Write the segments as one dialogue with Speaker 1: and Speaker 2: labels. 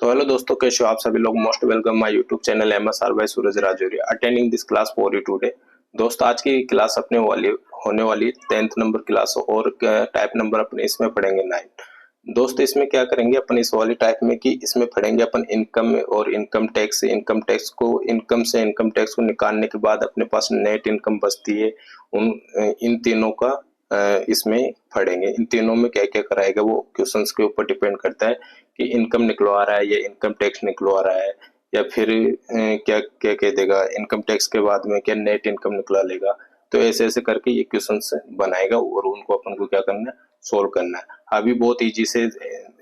Speaker 1: तो हेलो दोस्तों, कैसे हो आप सभी लोग। Most welcome my YouTube channel MSR by Suraj Rajauria attending this class for you today. दोस्त आज की क्लास अपने होने वाली 10th नंबर क्लास और टाइप नंबर अपने इसमें पढ़ेंगे 9। दोस्त इसमें क्या करेंगे अपन इस वाली टाइप में कि इसमें पढ़ेंगे अपन इनकम और इनकम टैक्स। इनकम टैक्स को इनकम से इनकम टैक्स को निकालने के बाद अपने पास नेट इनकम बचती है। उन इन तीनों का इसमें पढ़ेंगे। इन तीनों में क्या क्या कराएगा वो क्वेश्चंस के ऊपर डिपेंड करता है कि इनकम निकलवा रहा है या इनकम टैक्स निकलवा रहा है, या फिर क्या क्या कह देगा इनकम टैक्स के बाद में क्या नेट इनकम निकला लेगा। तो ऐसे ऐसे करके ये क्वेश्चंस बनाएगा और उनको अपन को क्या करना है, सोल्व करना है। अभी बहुत इजी से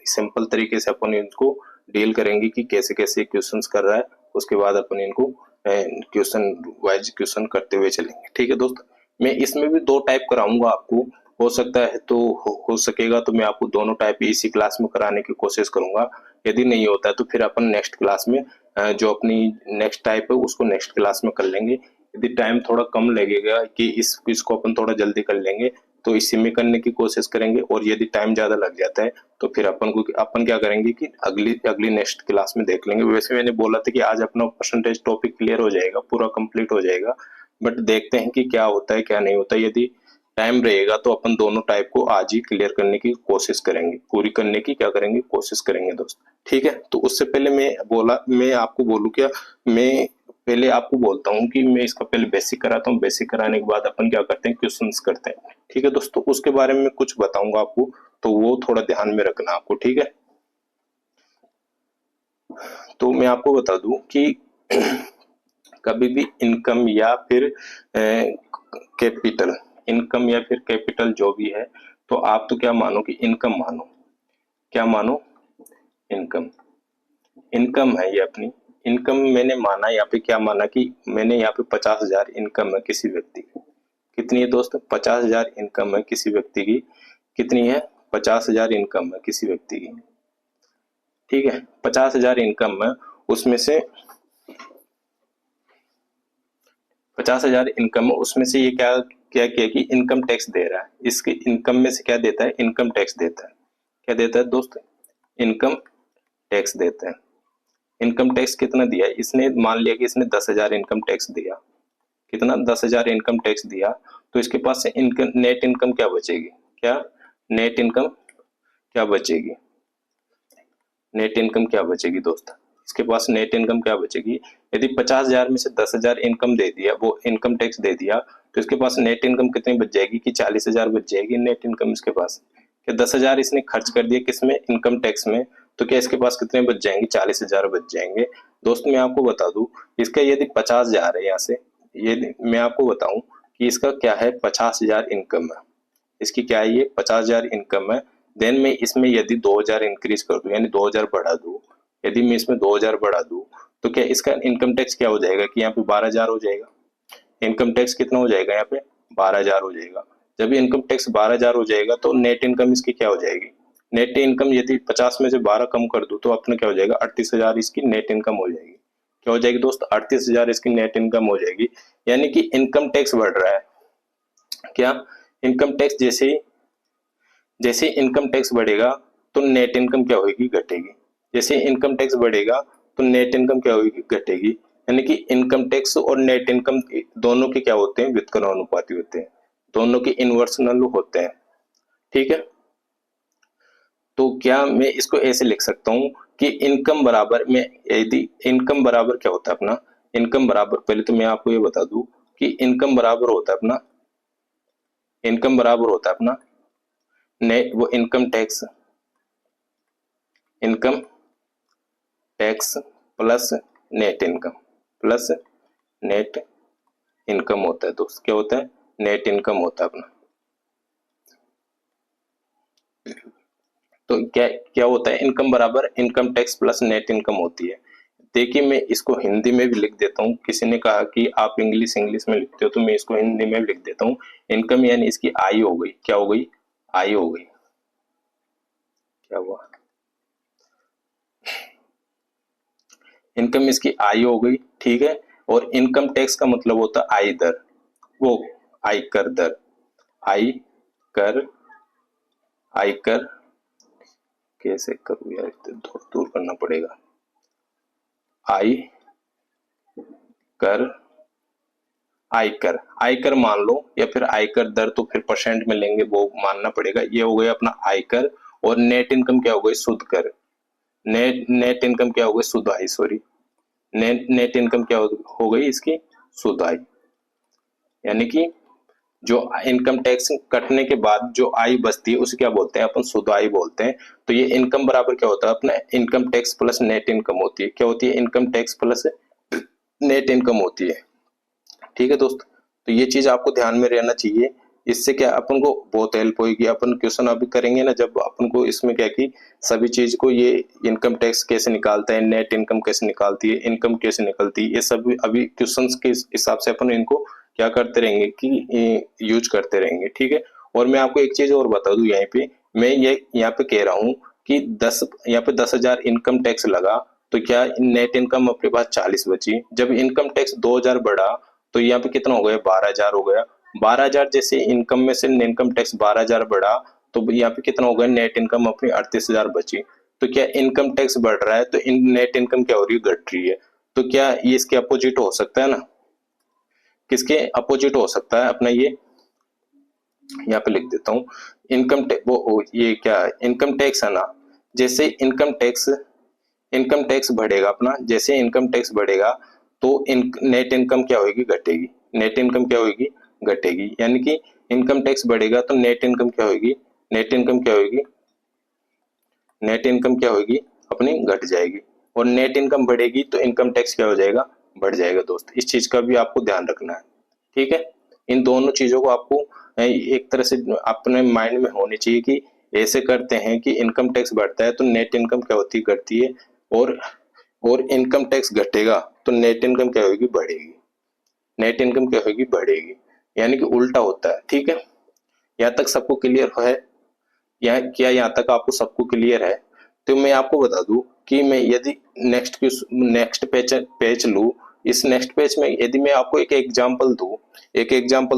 Speaker 1: सिंपल तरीके से अपन इनको डील करेंगे कि कैसे कैसे क्वेश्चंस कर रहा है। उसके बाद अपन इनको क्वेश्चन वाइज क्वेश्चन करते हुए चलेंगे। ठीक है दोस्त, मैं इसमें भी 2 टाइप कराऊंगा आपको। हो सकता है तो हो सकेगा तो मैं आपको दोनों टाइप इसी क्लास में कराने की कोशिश करूंगा। यदि नहीं होता है तो फिर अपन नेक्स्ट क्लास में जो अपनी नेक्स्ट टाइप है उसको नेक्स्ट क्लास में कर लेंगे। यदि टाइम थोड़ा कम लगेगा कि इसको अपन थोड़ा जल्दी कर लेंगे तो इसी में करने की कोशिश करेंगे, और यदि टाइम ज्यादा लग जाता है तो फिर अपन क्या करेंगे कि अगली अगली नेक्स्ट क्लास में देख लेंगे। वैसे मैंने बोला था कि आज अपना परसेंटेज टॉपिक क्लियर हो जाएगा, पूरा कंप्लीट हो जाएगा, बट देखते हैं कि क्या होता है क्या नहीं होता। यदि टाइम रहेगा तो अपन दोनों टाइप को आज ही क्लियर करने की कोशिश करेंगे, पूरी करने की क्या करेंगे, कोशिश करेंगे दोस्त। ठीक है, तो उससे पहले मैं आपको बोलूं क्या, मैं पहले आपको बोलता हूँ कि मैं इसका पहले बेसिक कराता हूँ। बेसिक कराने के बाद अपन क्या करते हैं, क्वेश्चंस करते हैं। ठीक है दोस्तों, उसके बारे में कुछ बताऊंगा आपको, तो वो थोड़ा ध्यान में रखना आपको। ठीक है, तो मैं आपको बता दूं कि कभी भी इनकम या फिर कैपिटल, इनकम या फिर कैपिटल जो भी है, तो आप तो क्या मानो कि इनकम मानो। क्या मानो, इनकम। इनकम है ये अपनी। इनकम मैंने माना यहाँ पे, क्या माना कि मैंने यहाँ पे 50,000 इनकम है किसी व्यक्ति की। कितनी है दोस्त, 50,000 इनकम है किसी व्यक्ति की। कितनी है, 50,000 इनकम है किसी व्यक्ति की। ठीक है, 50,000 इनकम है, उसमें से 50,000 इनकम है, उसमें से ये क्या क्या किया कि इनकम टैक्स दे रहा है। इसके इनकम में से क्या देता है, इनकम टैक्स देता है। क्या देता है दोस्त, इनकम टैक्स देता है। इनकम टैक्स कितना दिया, इसने मान लिया कि इसने 10,000 इनकम टैक्स दिया। कितना, 10,000 इनकम टैक्स दिया, तो इसके पास से इनकम नेट इनकम क्या बचेगी, क्या नेट इनकम क्या बचेगी, नेट इनकम क्या बचेगी दोस्त, इसके पास नेट इनकम क्या बचेगी। यदि 50,000 में से 10,000 इनकम दे दिया, वो इनकम टैक्स दे दिया, तो इसके पास नेट इनकम कितनी बच जाएगी कि 40,000 बच जाएगी नेट इनकम इसके पास। क्या 10,000 इसने खर्च कर दिया किसमें, इनकम टैक्स में, तो क्या इसके पास कितने बच जाएंगे, 40,000 बच जाएंगे। दोस्त मैं आपको बता दूं, इसका यदि 50,000 है यहाँ से, ये मैं आपको बताऊं कि इसका क्या है, 50,000 इनकम है इसकी। क्या है ये, 50,000 इनकम है। देन मैं इसमें यदि 2,000 इंक्रीज कर दूं, यानी 2,000 बढ़ा दूं, यदि मैं इसमें 2,000 बढ़ा दूं, तो क्या इसका इनकम टैक्स क्या हो जाएगा कि यहाँ पे 12,000 हो जाएगा। इनकम टैक्स कितना हो जाएगा यहाँ पे, 12,000 हो जाएगा। जब इनकम टैक्स 12,000 हो जाएगा तो नेट इनकम इसकी क्या हो जाएगी, नेट इनकम यदि 50 में से 12 कम कर दूं तो अपना क्या हो जाएगा, 38,000 इसकी नेट इनकम हो जाएगी। क्या हो जाएगी दोस्त, 38,000 इसकी नेट इनकम हो जाएगी। यानी कि इनकम टैक्स बढ़ रहा है। क्या, इनकम टैक्स जैसे जैसे इनकम टैक्स बढ़ेगा तो नेट इनकम क्या होगी, घटेगी। जैसे इनकम टैक्स बढ़ेगा तो नेट इनकम क्या होगी, घटेगी। यानी कि इनकम टैक्स और नेट इनकम दोनों के क्या होते हैं, व्युत्क्रमानुपाती होते हैं, दोनों के इनवर्सनल होते हैं। ठीक है, तो क्या मैं इसको ऐसे लिख सकता हूं कि इनकम बराबर में, यदि इनकम बराबर क्या होता है अपना, इनकम बराबर, पहले तो मैं आपको ये बता दूं कि इनकम बराबर होता है अपना, इनकम बराबर होता है अपना नेट, वो income tax, income tax plus net income, plus net income होता है दोस्त। क्या होता है, नेट इनकम होता है अपना। तो क्या क्या होता है, इनकम बराबर income tax plus net income होती है। देखिए मैं इसको हिंदी में भी लिख देता हूँ। किसी ने कहा कि आप इंग्लिश इंग्लिश में लिखते हो, तो मैं इसको हिंदी में भी लिख देता हूँ। इनकम यानी इसकी आय हो गई, क्या हो गई, आय हो गई। क्या हुआ, इनकम इसकी आय हो गई। ठीक है, और इनकम टैक्स का मतलब होता है आय दर, वो आयकर दर, आयकर, आयकर कैसे करूं यार, इतना दूर दूर करना पड़ेगा। आयकर आयकर मान लो, या फिर आयकर दर तो फिर परसेंट में लेंगे, वो मानना पड़ेगा। ये हो गया अपना आयकर। और नेट इनकम क्या हो गई? शुद्ध कर। नेट इनकम क्या हो गई? शुद्ध आय। सॉरी, नेट इनकम क्या हो गई इसकी? शुद्ध आय। यानी कि जो इनकम टैक्स कटने के बाद जो आय बचती है उसे क्या बोलते हैं? अपन शुद्ध आय बोलते हैं। तो ये इनकम बराबर क्या होता है अपना? Income tax plus net income होती है। क्या होती है? Income tax plus net income होती है। ठीक है दोस्त, तो ये चीज आपको ध्यान में रहना चाहिए। इससे क्या अपन को बहुत हेल्प होगी। अपन क्वेश्चन अभी करेंगे ना, जब अपन को इसमें क्या कि सभी चीज को, ये इनकम टैक्स कैसे निकालता है, नेट इनकम कैसे निकालती है, इनकम कैसे निकलती है, ये सब अभी क्वेश्चंस के हिसाब से अपन इनको क्या करते रहेंगे कि यूज करते रहेंगे। ठीक है। और मैं आपको एक चीज और बता दूं, यहाँ पे मैं ये यहाँ पे कह रहा हूँ कि यहाँ पे 10,000 इनकम टैक्स लगा, तो क्या नेट इनकम अपने पास 40 बची। जब इनकम टैक्स 2,000 बढ़ा तो यहाँ पे कितना हो गया? 12,000 हो गया। 12,000 जैसे इनकम में से इनकम टैक्स 12,000 बढ़ा तो यहाँ पे कितना हो गया? नेट इनकम अपनी 38,000 बची। तो क्या इनकम टैक्स बढ़ रहा है तो नेट इनकम क्या हो रही है? घट रही है। तो क्या ये इसके अपोजिट हो सकता है ना? किसके अपोजिट हो सकता है अपना? ये यहाँ पे लिख देता हूँ। इनकम टैक्स, वो ये क्या इनकम टैक्स है ना, जैसे इनकम टैक्स बढ़ेगा अपना, जैसे इनकम टैक्स बढ़ेगा तो नेट इनकम क्या होगी? घटेगी। नेट इनकम क्या होगी? घटेगी। यानी कि इनकम टैक्स बढ़ेगा तो नेट इनकम क्या होगी? नेट इनकम क्या होगी? नेट इनकम क्या होगी अपनी? घट जाएगी। और नेट इनकम बढ़ेगी तो इनकम टैक्स क्या हो जाएगा? बढ़ जाएगा। दोस्त, इस चीज का भी आपको ध्यान रखना है। ठीक है। इन दोनों चीजों को आपको एक तरह से अपने माइंड में होनी चाहिए कि ऐसे करते हैं कि इनकम टैक्स बढ़ता है तो नेट इनकम क्या होती है? घटती है। और इनकम टैक्स घटेगा तो नेट इनकम क्या होगी? बढ़ेगी। नेट इनकम क्या होगी? बढ़ेगी। यानी कि उल्टा होता है। ठीक है। यहाँ तक सबको क्लियर है? यहाँ तक आपको सबको क्लियर है? तो मैं आपको बता दूं कि मैं यदि नेक्स्ट पेज लूं, इस नेक्स्ट पेज में यदि मैं आपको एक एग्जांपल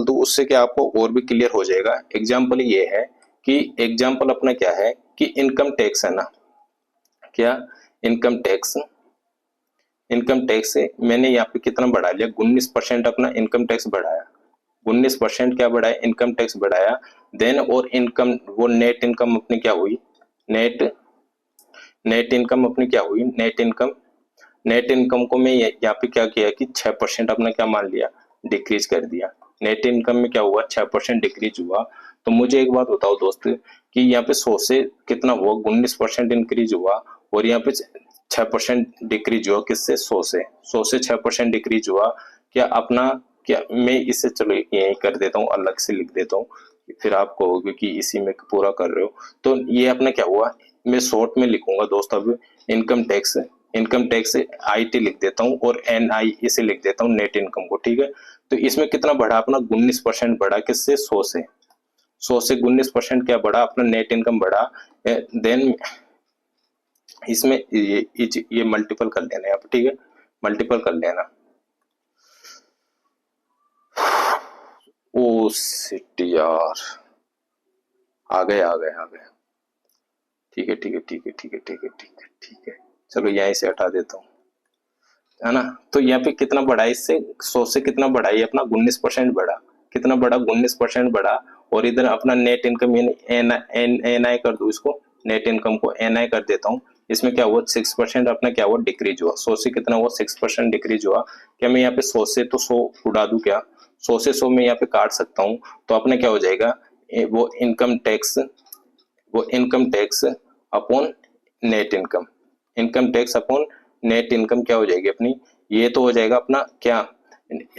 Speaker 1: दूं, उससे क्या आपको और भी क्लियर हो जाएगा। एग्जांपल ये है कि एग्जांपल अपना क्या है कि इनकम टैक्स है ना, क्या इनकम टैक्स मैंने यहाँ पे कितना बढ़ा लिया? 19% अपना इनकम टैक्स बढ़ाया। 19% क्या बढ़ाया? इनकम टैक्स बढ़ाया। देन और इनकम, वो नेट इनकम अपनी क्या हुई? नेट इनकम अपनी क्या हुई? नेट इनकम को मैं यहाँ पे क्या किया कि 6% अपना क्या मान लिया? डिक्रीज कर दिया। नेट इनकम में क्या हुआ? 6% डिक्रीज हुआ। तो मुझे एक बात बताओ दोस्त कि यहाँ पे 100 से कितना हुआ? 19% इंक्रीज हुआ। और यहाँ पे 6% डिक्रीज हुआ। किससे? 100 से 6% डिक्रीज हुआ। क्या अपना, क्या मैं इसे, चलो यही कर देता हूँ, अलग से लिख देता हूँ, फिर आप कहोगे कि इसी में पूरा कर रहे हो। तो ये अपना क्या हुआ? मैं शॉर्ट में लिखूंगा दोस्त। अब इनकम टैक्स IT लिख देता हूँ और NI इसे लिख देता हूँ, नेट इनकम को। ठीक है। तो इसमें कितना बढ़ा अपना? 19% बढ़ा। किससे? 100 से 19% क्या बढ़ा? अपना नेट इनकम बढ़ा। देन इसमें ये मल्टीपल कर लेना है आप। ठीक है, मल्टीपल कर लेना। ओ शिट यार, आ गए। ठीक है, चलो यहीं से हटा देता हूँ, है ना। तो यहाँ पे कितना बढ़ा? इससे 100 से कितना बढ़ा? ये अपना 19% बढ़ा। कितना बढ़ा? 19% बढ़ा। और इधर अपना नेट इनकम, NI कर दो इसको, नेट इनकम को NI कर देता हूँ। इसमें क्या हुआ? 6% अपना क्या हुआ? डिक्रीज हुआ। 100 से कितना हुआ? 6% डिक्रीज हुआ। क्या मैं यहाँ पे 100 से तो 100 उड़ा दूं क्या? 100 से 100 में यहाँ पे काट सकता हूँ। तो अपना क्या हो जाएगा? वो income tax upon net income. Income tax upon net income क्या हो जाएगी अपनी? ये तो हो जाएगा अपना क्या?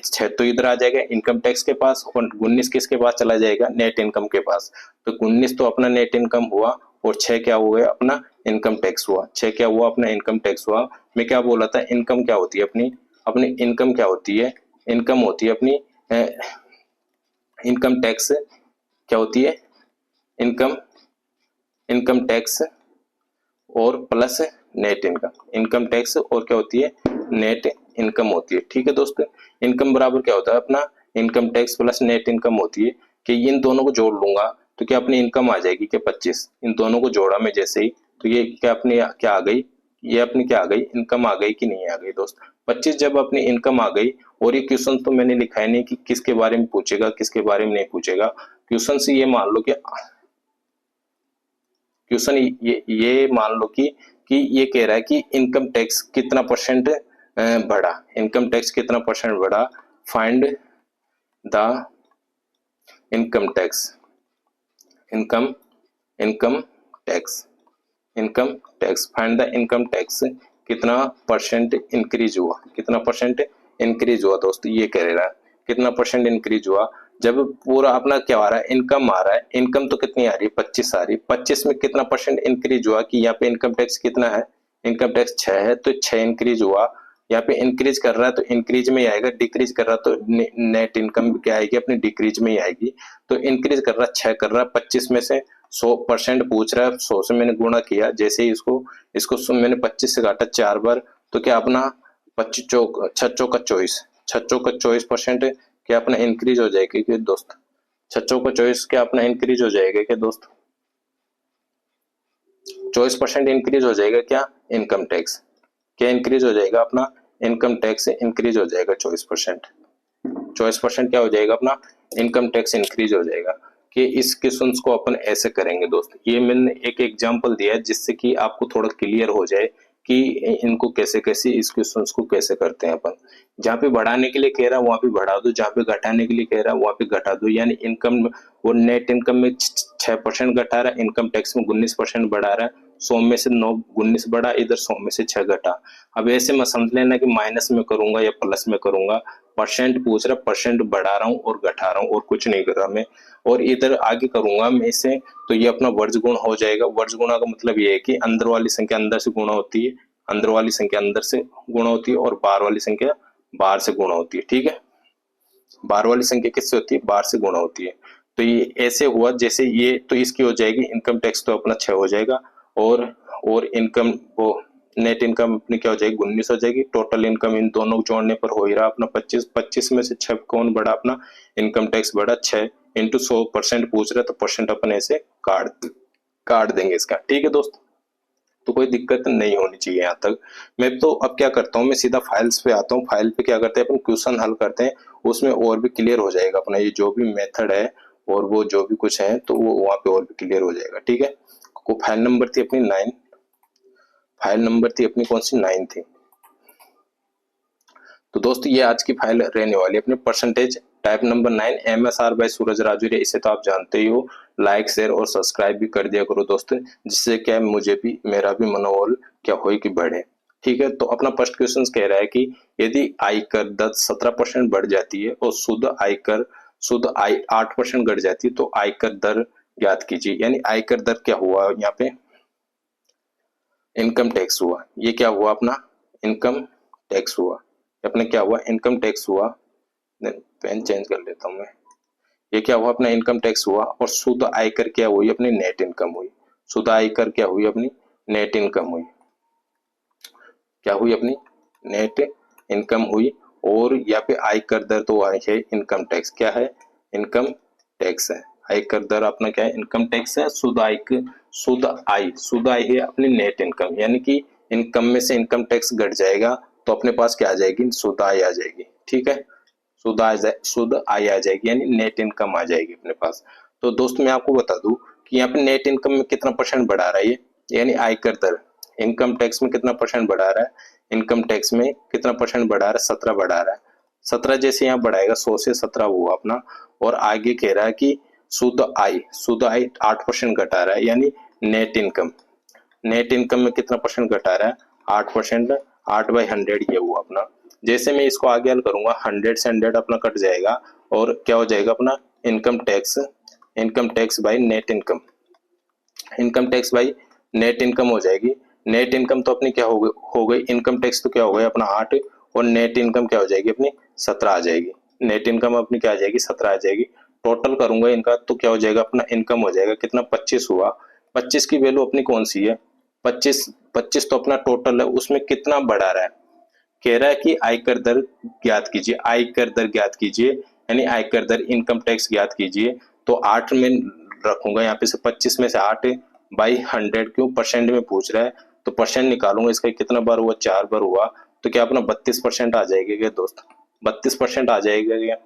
Speaker 1: 6 तो इधर आ जाएगा इनकम टैक्स के पास, और 19 किसके पास चला जाएगा? नेट इनकम के पास। तो 19 तो अपना नेट इनकम हुआ, और 6 क्या हो गया? अपना इनकम टैक्स हुआ। 6 क्या हुआ? अपना इनकम टैक्स हुआ। मैं क्या बोला था? इनकम क्या होती है अपनी? अपनी इनकम क्या होती है? इनकम होती है अपनी इनकम टैक्स क्या होती है? इनकम टैक्स और plus net income. Income tax और क्या होती है? नेट इनकम होती है। ठीक है दोस्त, इनकम बराबर क्या होता है अपना? Income tax plus net income होती है। कि इन दोनों को जोड़ लूंगा तो क्या अपनी इनकम आ जाएगी? क्या 25। इन दोनों को जोड़ा मैं जैसे ही, तो ये क्या अपनी क्या आ गई? ये अपनी क्या आ गई, इनकम आ गई कि नहीं आ गई दोस्त। 25 जब अपनी इनकम आ गई, और ये क्वेश्चन तो मैंने लिखा है नहीं कि किसके बारे में पूछेगा किसके बारे में नहीं पूछेगा। क्वेश्चन से ये मान लो कि क्वेश्चन ये मान लो कि ये कह रहा है कि इनकम टैक्स कितना परसेंट बढ़ा, इनकम टैक्स कितना परसेंट बढ़ा, find the income tax, income income tax income tax, find the income tax कितना परसेंट इंक्रीज हुआ, कितना परसेंट इंक्रीज हुआ दोस्त। ये कह रहा है कितना परसेंट इंक्रीज हुआ। जब पूरा अपना क्या आ रहा है, इनकम आ रहा है, इनकम तो कितनी आ रही है, 25 आ रही है, 25 में कितना परसेंट इंक्रीज हुआ, कि यहाँ पे इनकम टैक्स कितना है, इनकम टैक्स 6 है तो 6 इंक्रीज हुआ। यहाँ पे इंक्रीज कर रहा है तो इंक्रीज में ही आएगा, डिक्रीज कर रहा है तो नेट इनकम क्या आएगी अपनी, डिक्रीज में ही आएगी। तो इंक्रीज कर रहा है 6 कर रहा है, 25 में से 100% पूछ रहा है, 100 से मैंने गुणा किया, जैसे ही इसको मैंने 25 से काटा 4 बार, तो क्या अपना 25 चौक 6 चौका 24, 6 चौका 24% क्या अपना इंक्रीज हो जाएगा क्या दोस्त, 6 चौका 24 क्या अपना इंक्रीज हो जाएगा क्या दोस्त, 24% इंक्रीज हो जाएगा क्या इनकम टैक्स, क्या इंक्रीज हो जाएगा अपना इनकम टैक्स इंक्रीज हो जाएगा 24%, 24% क्या हो जाएगा अपना इनकम टैक्स इंक्रीज हो जाएगा। कि इस क्वेश्चन को अपन ऐसे करेंगे दोस्त। ये मैंने एक एग्जांपल दिया है जिससे कि आपको थोड़ा क्लियर हो जाए कि इनको कैसे कैसे इस क्वेश्चन को कैसे करते हैं अपन। जहाँ पे बढ़ाने के लिए कह रहा है वहां पे बढ़ा दो, जहाँ पे घटाने के लिए कह रहा है वहां पे घटा दो। यानी इनकम वो नेट इनकम में 6% घटा रहा है, इनकम टैक्स में 19% बढ़ा रहा है, 100 में से 9 19 बढ़ा, इधर 100 में से 6 घटा। अब ऐसे मैं समझ लेना कि माइनस में करूंगा या प्लस में करूंगा, परसेंट पूछ रहा, परसेंट बढ़ा रहा हूँ और घटा रहा हूँ और कुछ नहीं कर रहा मैं। और इधर आगे करूंगा मैं इसे, तो ये अपना वर्ज गुण हो जाएगा। वर्ज गुणा का मतलब ये है कि अंदर वाली संख्या अंदर से गुणा होती है, अंदर वाली संख्या अंदर से गुणा होती है, और बाहर वाली संख्या बाहर से गुणा होती है। ठीक है, बाहर वाली संख्या किससे होती है, बाहर से गुणा होती है। तो ये ऐसे हुआ जैसे ये, तो इसकी हो जाएगी इनकम टैक्स तो अपना 6 हो जाएगा, और इनकम वो नेट इनकम अपनी क्या हो जाएगी 19 हो जाएगी। टोटल इनकम इन दोनों जोड़ने पर हो ही रहा अपना 25, 25 में से 6 कौन बढ़ा अपना इनकम टैक्स बढ़ा 6 इंटू 100% पूछ रहा है, तो परसेंट अपन ऐसे काट देंगे इसका। ठीक है दोस्त, तो कोई दिक्कत नहीं होनी चाहिए यहाँ तक। मैं तो अब क्या करता हूँ, मैं सीधा फाइल्स पे आता हूँ। फाइल पे क्या करते हैं अपन क्वेश्चन हल करते हैं, उसमें और भी क्लियर हो जाएगा अपना ये जो भी मेथड है और वो जो भी कुछ है, तो वो वहाँ पे और भी क्लियर हो जाएगा। ठीक है, को फाइल नंबर थी अपनी 9, फाइल नंबर थी अपनी कौन सी 9 थी। तो दोस्त ये आज की फाइल रहने वाली है अपनी percentage type number 9 MSR by Suraj Rajouri. इसे तो आप जानते ही हो, लाइक शेयर और सब्सक्राइब भी कर दिया करो दोस्त, जिससे क्या मुझे भी मेरा भी मनोबल क्या हो कि बढ़े। ठीक है, तो अपना फर्स्ट क्वेश्चन कह रहा है कि यदि आयकर दर 17% बढ़ जाती है और शुद्ध आय 8% घट जाती है तो आयकर दर ज्ञात कीजिए। यानी आयकर दर क्या हुआ यहाँ पे, इनकम टैक्स हुआ। ये क्या हुआ अपना इनकम टैक्स हुआ, अपना क्या हुआ इनकम टैक्स हुआ। पेन चेंज कर लेता हूं मैं। ये क्या हुआ अपना इनकम टैक्स हुआ, और शुद्ध आयकर क्या हुई अपनी नेट इनकम हुई। शुद्ध आयकर क्या हुई अपनी नेट इनकम हुई, क्या हुई अपनी नेट इनकम हुई। और यहाँ पे आयकर दर तो आई है इनकम टैक्स, क्या है इनकम टैक्स है। आयकर दर अपना क्या है इनकम टैक्स है। शुद्ध आय है अपनी नेट इनकम, यानी कि इनकम में से इनकम टैक्स घट जाएगा तो अपने पास क्या आ जाएगी शुद्ध आय आ जाएगी। ठीक है, शुद्ध आय आ जाएगी यानी नेट इनकम आ जाएगी अपने पास। तो दोस्त मैं आपको बता दूं कि यहाँ पे नेट इनकम में कितना परसेंट बढ़ा रहा है ये, यानी आयकर दर इनकम टैक्स में कितना परसेंट बढ़ा रहा है, इनकम टैक्स में कितना परसेंट बढ़ा रहा है 17 बढ़ा रहा है। 17 जैसे यहाँ बढ़ाएगा 100 से 17 हुआ अपना। और आगे कह रहा है कि शुद्ध आय 8% घटा रहा है, यानी नेट इनकम में कितना परसेंट घटा रहा है 8%। 8/100 ये हुआ अपना। जैसे मैं इसको आगे हल करूंगा 100 से 100 अपना कट जाएगा, और क्या हो जाएगा अपना income tax by net income, income tax by net income हो जाएगी। नेट इनकम तो अपनी क्या हो गई इनकम टैक्स तो क्या हो गया अपना 8, और नेट इनकम क्या हो जाएगी अपनी 17 आ जाएगी। नेट इनकम अपनी क्या आ जाएगी 17 आ जाएगी। टोटल करूंगा इनका तो क्या हो जाएगा अपना इनकम हो जाएगा कितना 25 हुआ। 25 की वैल्यू अपनी कौन सी है 25 तो अपना टोटल है, उसमें कितना बढ़ा रहा है, कह रहा है कि आयकर दर ज्ञात कीजिए। आयकर दर ज्ञात कीजिए यानी आयकर दर इनकम टैक्स ज्ञात कीजिए। तो 8 में रखूंगा यहाँ पे से 25 में से 8/100, क्यों परसेंट में पूछ रहा है तो परसेंट निकालूंगा, इसका कितना बार हुआ, 4 बार हुआ, तो क्या अपना 32% आ जाएगा क्या दोस्त, 32% आ जाएगा क्या,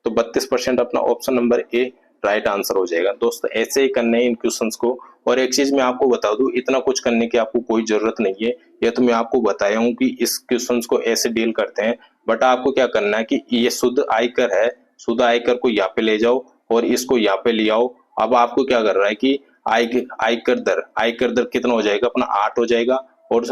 Speaker 1: तो 32% अपना option number A right answer हो जाएगा। दोस्त ऐसे ही करना है इन क्वेश्चंस को। और एक चीज मैं आपको बता दूं, इतना कुछ करने की आपको कोई जरूरत नहीं है, ये तो मैं आपको बताया हूँ कि इस क्वेश्चंस को ऐसे डील करते हैं। बट आपको क्या करना है कि ये शुद्ध आयकर है, शुद्ध आयकर को यहाँ पे ले जाओ और इसको यहाँ पे ले आओ। अब आपको क्या कर रहा है कि आयकर दर कितना हो जाएगा अपना 8 हो जाएगा, और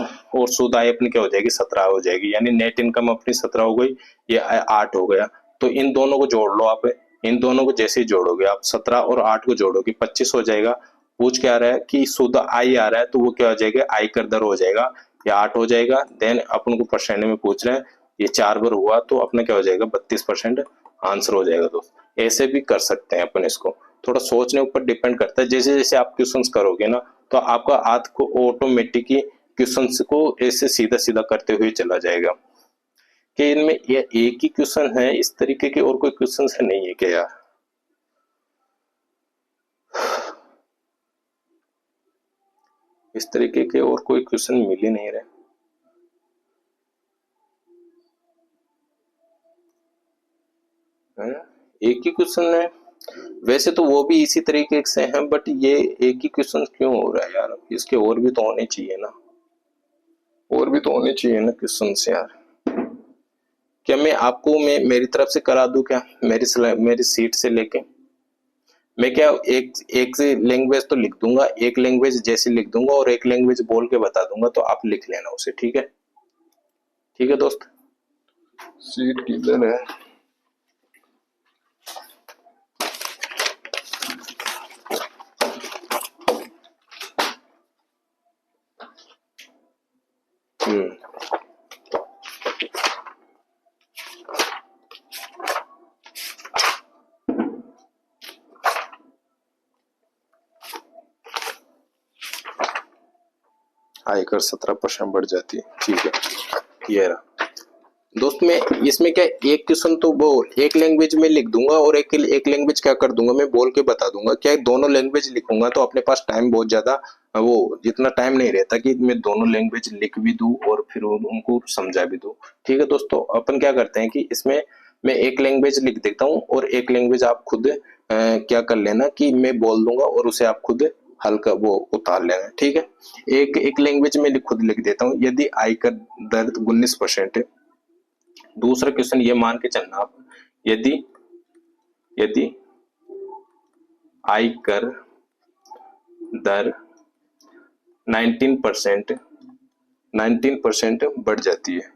Speaker 1: शुद्ध आय अपनी क्या हो जाएगी 17 हो जाएगी, यानी नेट इनकम अपनी 17 हो गई, ये 8 हो गया। तो इन दोनों को जोड़ लो आप, इन दोनों को जैसे ही जोड़ोगे आप 17 और 8 को जोड़ोगे 25 हो जाएगा। पूछ क्या आ रहा है कि शुद्ध आय आ रहा है, तो वो क्या हो जाएगा आयकर दर हो जाएगा, ये 8 हो जाएगा। देन अपन को परसेंट में पूछ रहे हैं, ये 4 बार हुआ तो अपना क्या हो जाएगा 32% आंसर हो जाएगा। दोस्त ऐसे भी कर सकते हैं अपन, इसको थोड़ा सोचने ऊपर डिपेंड करता है। जैसे जैसे आप क्वेश्चंस करोगे ना, तो आपका हाथ को ऑटोमेटिक ही क्वेश्चंस को ऐसे सीधा सीधा करते हुए चला जाएगा। कि इनमें ये एक ही क्वेश्चन है इस तरीके के, और कोई क्वेश्चन है नहीं है क्या यार, इस तरीके के और कोई क्वेश्चन मिल ही नहीं रहे। एक ही क्वेश्चन है, वैसे तो वो भी इसी तरीके से हैं, बट ये एक ही क्वेश्चन क्यों हो रहा है यार, इसके और भी तो होने चाहिए ना, और भी तो होने चाहिए ना क्वेश्चन से यार। क्या मैं मेरी तरफ से करा दूं क्या, मेरी सीट से लेके मैं क्या एक एक से लैंग्वेज तो लिख दूंगा, एक लैंग्वेज जैसे लिख दूंगा और एक लैंग्वेज बोल के बता दूंगा, तो आप लिख लेना उसे, ठीक है, ठीक है दोस्त। सीट किधर है, आयकर 17% बढ़ जाती है, ठीक है, ये रहा दोस्त। मैं इसमें क्या एक क्वेश्चन तो वो एक लैंग्वेज में लिख दूंगा और एक लैंग्वेज क्या कर दूंगा मैं बोल के बता दूंगा, क्या दोनों लैंग्वेज लिखूंगा तो अपने पास टाइम बहुत ज्यादा, वो जितना टाइम नहीं रहता कि मैं दोनों लैंग्वेज लिख भी दूं और फिर उनको समझा भी दूं। ठीक है दोस्तों, अपन क्या करते हैं कि इसमें मैं एक लैंग्वेज लिख देता हूँ और एक लैंग्वेज आप खुद क्या कर लेना कि मैं बोल दूंगा और उसे आप खुद हल्का वो उतार लेना, ठीक है। एक लैंग्वेज में खुद लिख देता हूँ, यदि आयकर दर 19% है। दूसरा क्वेश्चन ये मान के चलना आप, यदि यदि आयकर दर 19% बढ़ जाती है,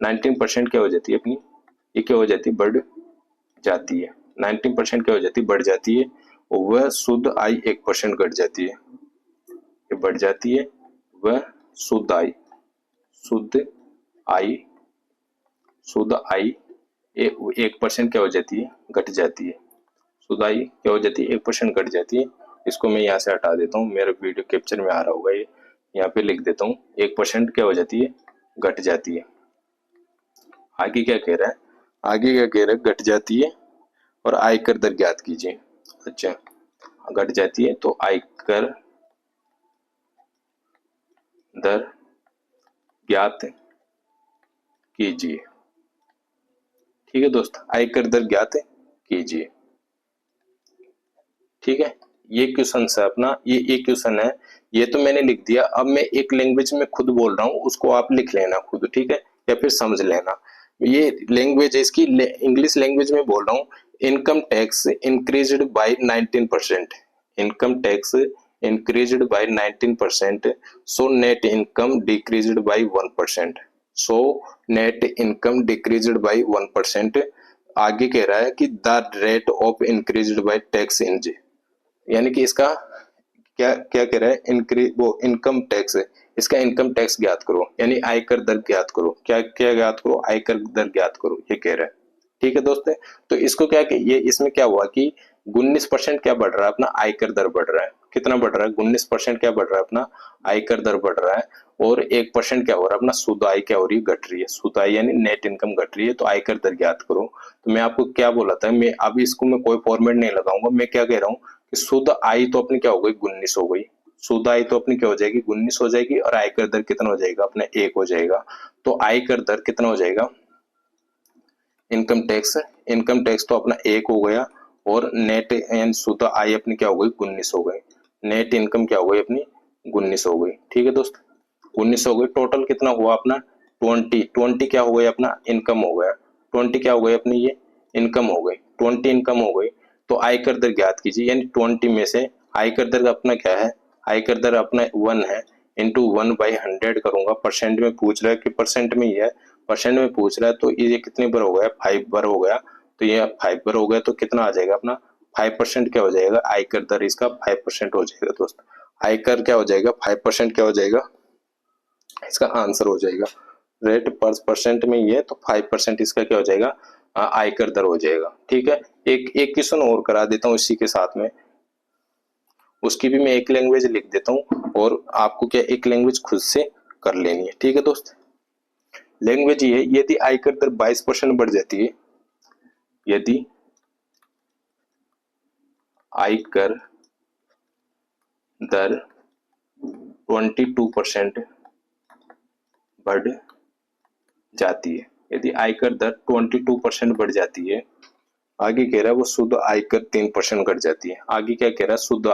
Speaker 1: 19% क्या हो जाती है अपनी, ये क्या हो जाती है बढ़ जाती है, 19% क्या हो जाती है बढ़ जाती है, और वह शुद्ध आय 1% घट जाती है, ये बढ़ जाती है, वह शुद्ध आय शुद्ध आय 1% क्या हो जाती है घट जाती है, शुद्ध आय क्या हो जाती है 1% घट जाती है। इसको मैं यहाँ से हटा देता हूँ, मेरा वीडियो कैप्चर में आ रहा होगा, ये यहाँ पे लिख देता हूँ 1% क्या हो जाती है घट जाती है। आगे क्या कह रहा है, आगे क्या कह रहा है घट जाती है और आयकर दर ज्ञात कीजिए। अच्छा, घट जाती है तो आयकर दर ज्ञात कीजिए, ठीक है दोस्त, आयकर दर ज्ञात कीजिए, ठीक है। ये क्वेश्चन है अपना, ये एक क्वेश्चन है, ये तो मैंने लिख दिया। अब मैं एक लैंग्वेज में खुद बोल रहा हूँ, उसको आप लिख लेना खुद, ठीक है, या फिर समझ लेना। ये लैंग्वेज है इसकी, इंग्लिश लैंग्वेज में बोल रहा हूँ। Income tax increased by 19%, income tax increased by 19%, so net income decreased bye 1%, so net income decreased bye 1%। आगे कह रहा है कि the rate of increased by tax in, यानी कि इसका क्या क्या कह रहा है, इंक्रीज वो इनकम टैक्स है, इसका इनकम टैक्स ज्ञात करो, यानी आयकर दर ज्ञात करो, क्या क्या ज्ञात करो, आयकर दर ज्ञात करो, ये कह रहा है, ठीक है दोस्त। तो इसको क्या कि ये इसमें क्या हुआ कि 19% क्या बढ़ रहा है अपना आयकर दर बढ़ रहा है, कितना बढ़ रहा है 19% क्या बढ़ रहा है अपना आयकर दर बढ़ रहा है, और 1% क्या हो रहा है अपना शुद्ध आय क्या हो रही है घट रही है, शुद्ध आय यानी नेट इनकम घट रही है, तो आयकर दर ज्ञात करो। तो मैं आपको क्या बोला था, मैं अभी इसको मैं कोई फॉर्मेट नहीं लगाऊंगा, मैं क्या कह रहा हूँ कि शुद्ध आय तो अपनी क्या हो गई 19 हो गई, शुद्ध आय तो अपनी क्या हो जाएगी 19 हो जाएगी, और आयकर दर कितना हो जाएगा अपना 1 हो जाएगा। तो आयकर दर कितना हो जाएगा, इनकम टैक्स तो अपना 1 हो गया, और नेट एंड शुद्ध आय अपनी क्या हो गई 19 हो गई। नेट इनकम क्या हो गई अपनी 19 हो गई। ठीक है दोस्त, 19 हो गई। टोटल कितना हुआ अपना 20 क्या हो गया अपना इनकम हो गया। 20 क्या हो गई अपनी ये इनकम हो गई। 20 इनकम हो गई तो आयकर दर ज्ञात कीजिए, यानी 20 में से आयकर दर अपना क्या है, आयकर दर अपना 1 है, इंटू 1/100 करूंगा। परसेंट में पूछ रहा है कि परसेंट में ही है, परसेंट में पूछ रहा है तो ये कितने बार हो गया 5 बार हो गया। तो ये 5 बार हो गया तो कितना आ जाएगा अपना 5% क्या हो जाएगा आयकर दर इसका 5% हो जाएगा दोस्त। आयकर क्या हो जाएगा 5% क्या हो जाएगा इसका आंसर हो जाएगा। रेट पर परसेंट में ये तो 5% इसका क्या हो जाएगा आयकर दर हो जाएगा। ठीक है, एक क्वेश्चन और करा देता हूँ इसी के साथ में, उसकी भी मैं एक लैंग्वेज लिख देता हूँ और आपको क्या एक लैंग्वेज खुद से कर लेनी है। ठीक है दोस्त, लैंग्वेज ये यदि आयकर दर 22% बढ़ जाती है, यदि आयकर दर 22% बढ़ जाती है, यदि आयकर दर 22% बढ़ जाती है, आगे कह रहा है वो शुद्ध आयकर 3% घट जाती है। आगे क्या कह रहा है शुद्ध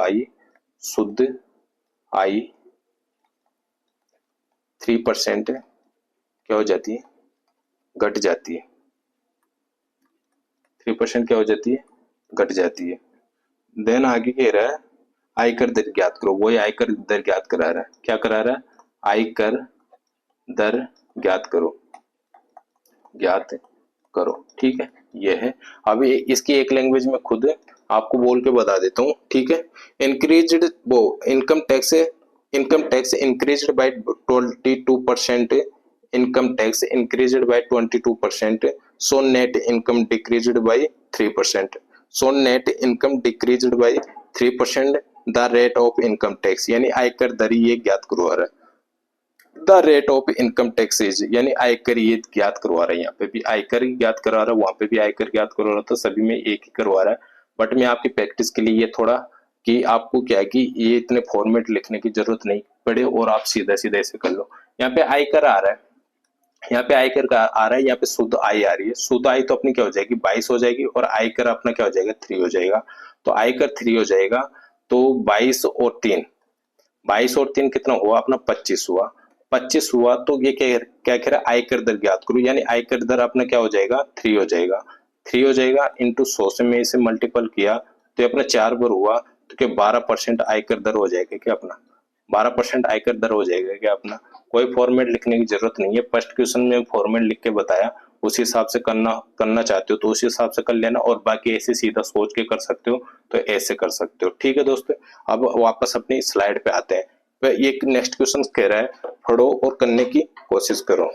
Speaker 1: आय 3% क्या हो जाती है घट जाती है। 3% क्या हो जाती है घट जाती है। देन आगे कह रहा है आयकर दर ज्ञात करो, वही आयकर दर ज्ञात करा रहा है। क्या करा रहा है आयकर दर ज्ञात करो। ठीक है, ये है। अभी इसकी एक लैंग्वेज में खुद आपको बोल के बता देता हूँ। ठीक है, इंक्रीज्ड वो income tax increased by 22%, income tax increased by 22%, so net income decreased bye 3%, so net income decreased bye 3%, the rate of income tax, यानी आयकर दर ये ज्ञात करवा रहा है। The rate of income tax is, यानी आयकर ये ज्ञात करवा रहा है। यहाँ पे भी आयकर ही ज्ञात करवा रहा है, वहां पे भी आयकर ज्ञात करवा रहा है, तो सभी में एक ही करवा रहा है। बट मैं आपकी प्रैक्टिस के लिए ये थोड़ा कि आपको क्या है कि ये इतने फॉर्मेट लिखने की जरूरत नहीं पड़े और आप सीधा सीधा ऐसे कर लो। यहाँ पे आयकर आ रहा है, यहाँ पे आयकर का आ रहा है, यहाँ पे शुद्ध आय आ रही है। शुद्ध आय तो अपनी क्या हो जाएगी 22 हो जाएगी, और आयकर अपना क्या हो जाएगा 3 हो जाएगा। तो आयकर 3 हो जाएगा, तो 22 और 3 कितना हुआ अपना 25 हुआ। 25 हुआ तो ये क्या कह रहा है आयकर दर ज्ञात करो, यानी आयकर दर अपना क्या हो जाएगा 3 हो जाएगा। 3 हो जाएगा इंटू 100 से मैं इसे मल्टीपल किया तो ये अपना 4 बार हुआ, तो क्या 12% आयकर दर हो जाएगा क्या अपना 12% आयकर दर हो जाएगा क्या अपना। कोई फॉर्मेट लिखने की जरूरत नहीं है, फर्स्ट क्वेश्चन में फॉर्मेट लिख के बताया, उसी हिसाब से करना चाहते हो तो उसी हिसाब से कर लेना, और बाकी ऐसे सीधा सोच के कर सकते हो तो ऐसे कर सकते हो। ठीक है दोस्तों, अब वापस अपनी स्लाइड पे आते हैं। वह एक नेक्स्ट क्वेश्चन कह रहा है पढ़ो और करने की कोशिश करो।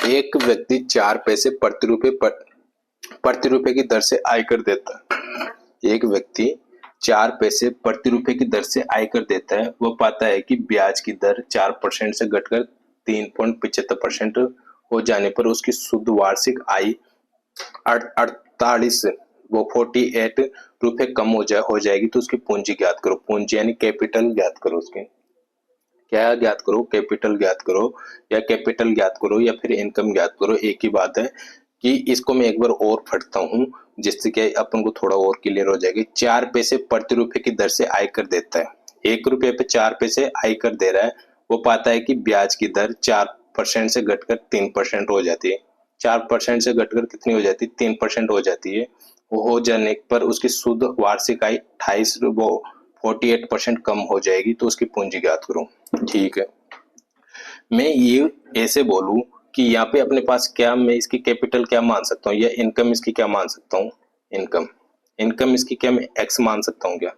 Speaker 1: एक व्यक्ति 4 पैसे प्रति रुपए की दर से आयकर देता है। एक व्यक्ति 4 पैसे प्रति रुपए की दर से आयकर देता है। वो पाता है कि ब्याज की दर 4% से घटकर 3.75% हो जाने पर उसकी शुद्ध वार्षिक आय 48 रुपए कम हो जाएगी। तो उसकी पूंजी ज्ञात करो। पूंजी यानी कैपिटल ज्ञात करो। उसके क्या ज्ञात करो कैपिटल ज्ञात करो, या कैपिटल ज्ञात करो या फिर इनकम ज्ञात करो, एक ही बात है। कि इसको मैं एक बार और फटता हूँ जिससे क्या अपन को थोड़ा और क्लियर हो जाएगा। 4 पैसे प्रति रुपए की दर से आयकर देता है, 1 रुपये पे 4 पैसे आयकर दे रहा है। वो पाता है कि ब्याज की दर 4% से घटकर 3% हो जाती है। 4% से घटकर कितनी हो जाती है 3% हो जाती है। वो हो जाने पर उसकी शुद्ध वार्षिक आय 48% कम हो जाएगी। तो उसकी पूंजी ज्ञात करो। ठीक है, मैं ये ऐसे बोलूं कि यहाँ पे अपने पास क्या, मैं इसकी कैपिटल क्या मान सकता हूँ या इनकम इसकी क्या मान सकता हूँ। इनकम इसकी क्या मैं एक्स मान सकता हूँ क्या।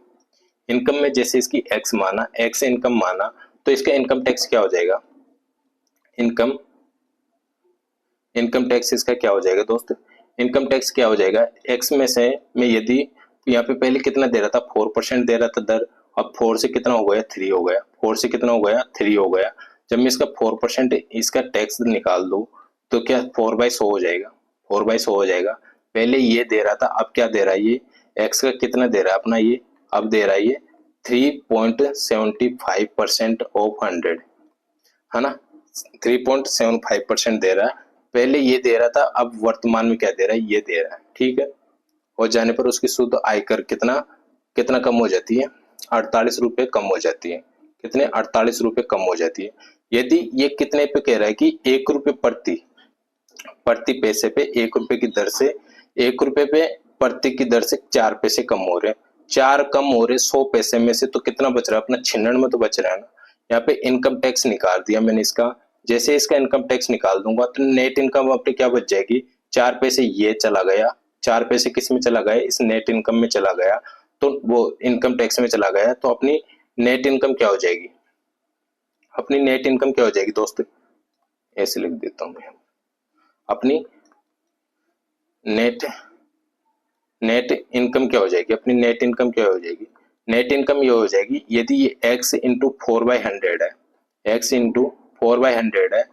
Speaker 1: इनकम में जैसे इसकी एक्स माना, एक्स इनकम माना, तो इसका इनकम टैक्स क्या हो जाएगा। इनकम टैक्स इसका क्या हो जाएगा दोस्त, इनकम टैक्स क्या हो जाएगा, एक्स में से मैं यदि यहाँ पे पहले कितना दे रहा था 4% दे रहा था दर, अब 4 से कितना हो गया 3 हो गया, 4 से कितना हो गया 3 हो गया। जब मैं इसका 4% इसका टैक्स निकाल दूं तो क्या 4/100 हो जाएगा, 4/100 हो जाएगा। पहले ये दे रहा था, अब क्या दे रहा है ये, एक्स का कितना दे रहा है अपना ये, अब दे रहा है ये 3.75% ऑफ 100, है ना, 3.75% दे रहा है। पहले ये दे रहा था, अब वर्तमान में क्या दे रहा है, ये दे रहा है, ठीक है। हो जाने पर उसकी शुद्ध आयकर कितना कितना कम हो जाती है, 48 रुपये कम हो जाती है। कितने, 48 रुपये कम हो जाती है। यदि ये कितने पे कह रहा है कि 1 रुपये प्रति पैसे पे 1 रुपये की दर से, 1 रुपये पे प्रति की दर से 4 पैसे कम हो रहे हैं, 4 कम हो रहे 100 पैसे में से, तो कितना बच रहा है अपना 96 में तो बच रहा है ना। यहाँ पे इनकम टैक्स निकाल दिया मैंने इसका, जैसे इसका इनकम टैक्स निकाल दूंगा तो नेट इनकम अपने क्या बच जाएगी, 4 पैसे ये चला गया, 4 पैसे किस में चला गया, इस नेट इनकम में चला गया, तो वो इनकम टैक्स में चला गया, तो अपनी नेट इनकम क्या हो जाएगी, अपनी नेट इनकम क्या हो जाएगी दोस्त, ऐसे लिख देता हूं मैं, अपनी नेट इनकम क्या हो जाएगी, अपनी नेट इनकम क्या हो जाएगी, नेट इनकम ये हो जाएगी, यदि ये x इंटू 4/100 है, x इंटू 4/100 है,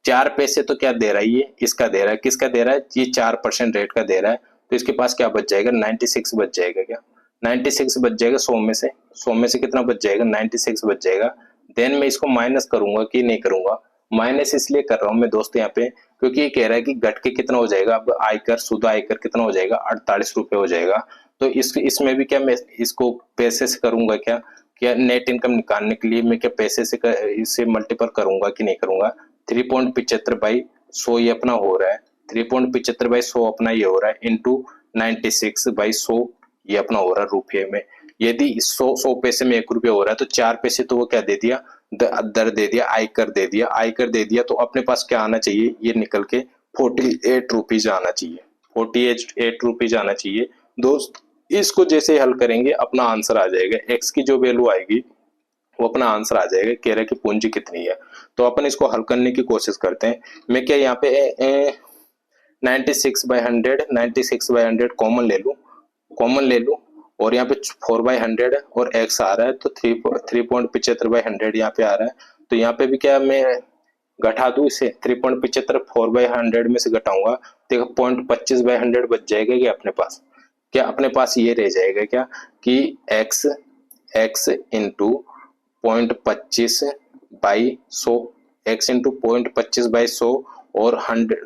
Speaker 1: 4 पैसे तो क्या दे रहा है ये, इसका दे रहा है, किसका दे रहा है, ये 4% रेट का दे रहा है, तो इसके पास क्या बच जाएगा 96 बच जाएगा, क्या 96 बच जाएगा 100 में से, 100 में से कितना बच जाएगा 96 बच जाएगा। देन मैं इसको माइनस करूंगा कि नहीं करूंगा, माइनस इसलिए कर रहा हूं मैं दोस्त यहाँ पे, क्योंकि ये कह रहा है कि घट के कितना हो जाएगा, अब आयकर शुद्ध आयकर कितना हो जाएगा 48 रुपये हो जाएगा। तो इसमें भी क्या मैं इसको पैसे से करूंगा, क्या क्या नेट इनकम निकालने के लिए मैं क्या पैसे से इसे मल्टीपल करूंगा कि नहीं करूंगा, 3.75/100 ये अपना हो रहा है, 3.75/100 अपना ये हो रहा है, इंटू 96/100 ये अपना हो रहा है रुपये में। यदि 100 पैसे में 1 रुपया हो रहा है तो 4 पैसे तो वो क्या दे दिया, दर दे दिया, आयकर दे दिया, आयकर दे दिया, तो अपने पास क्या आना चाहिए, ये निकल के 48 रुपीज आना चाहिए, 48 रुपीज आना चाहिए दोस्त। इसको जैसे हल करेंगे अपना आंसर आ जाएगा, एक्स की जो वैल्यू आएगी वो अपना आंसर आ जाएगा, कह रहा है कि पूंजी कितनी है। तो अपन इसको हल करने की कोशिश करते हैं। मैं क्या यहाँ पे 96/100 कॉमन ले लूं और यहाँ पे 4/100 और x आ रहा है, तो 3.75/100 यहाँ पे आ रहा है, तो यहाँ पे भी क्या मैं घटा दूं इसे, 3.75 4/100 में से घटाऊंगा, देखो 0.25/100 बच जाएगा, कि अपने पास क्या, अपने पास ये रह जाएगा क्या कि x इंटू 0.25/100, x इंटू 0.25/100 और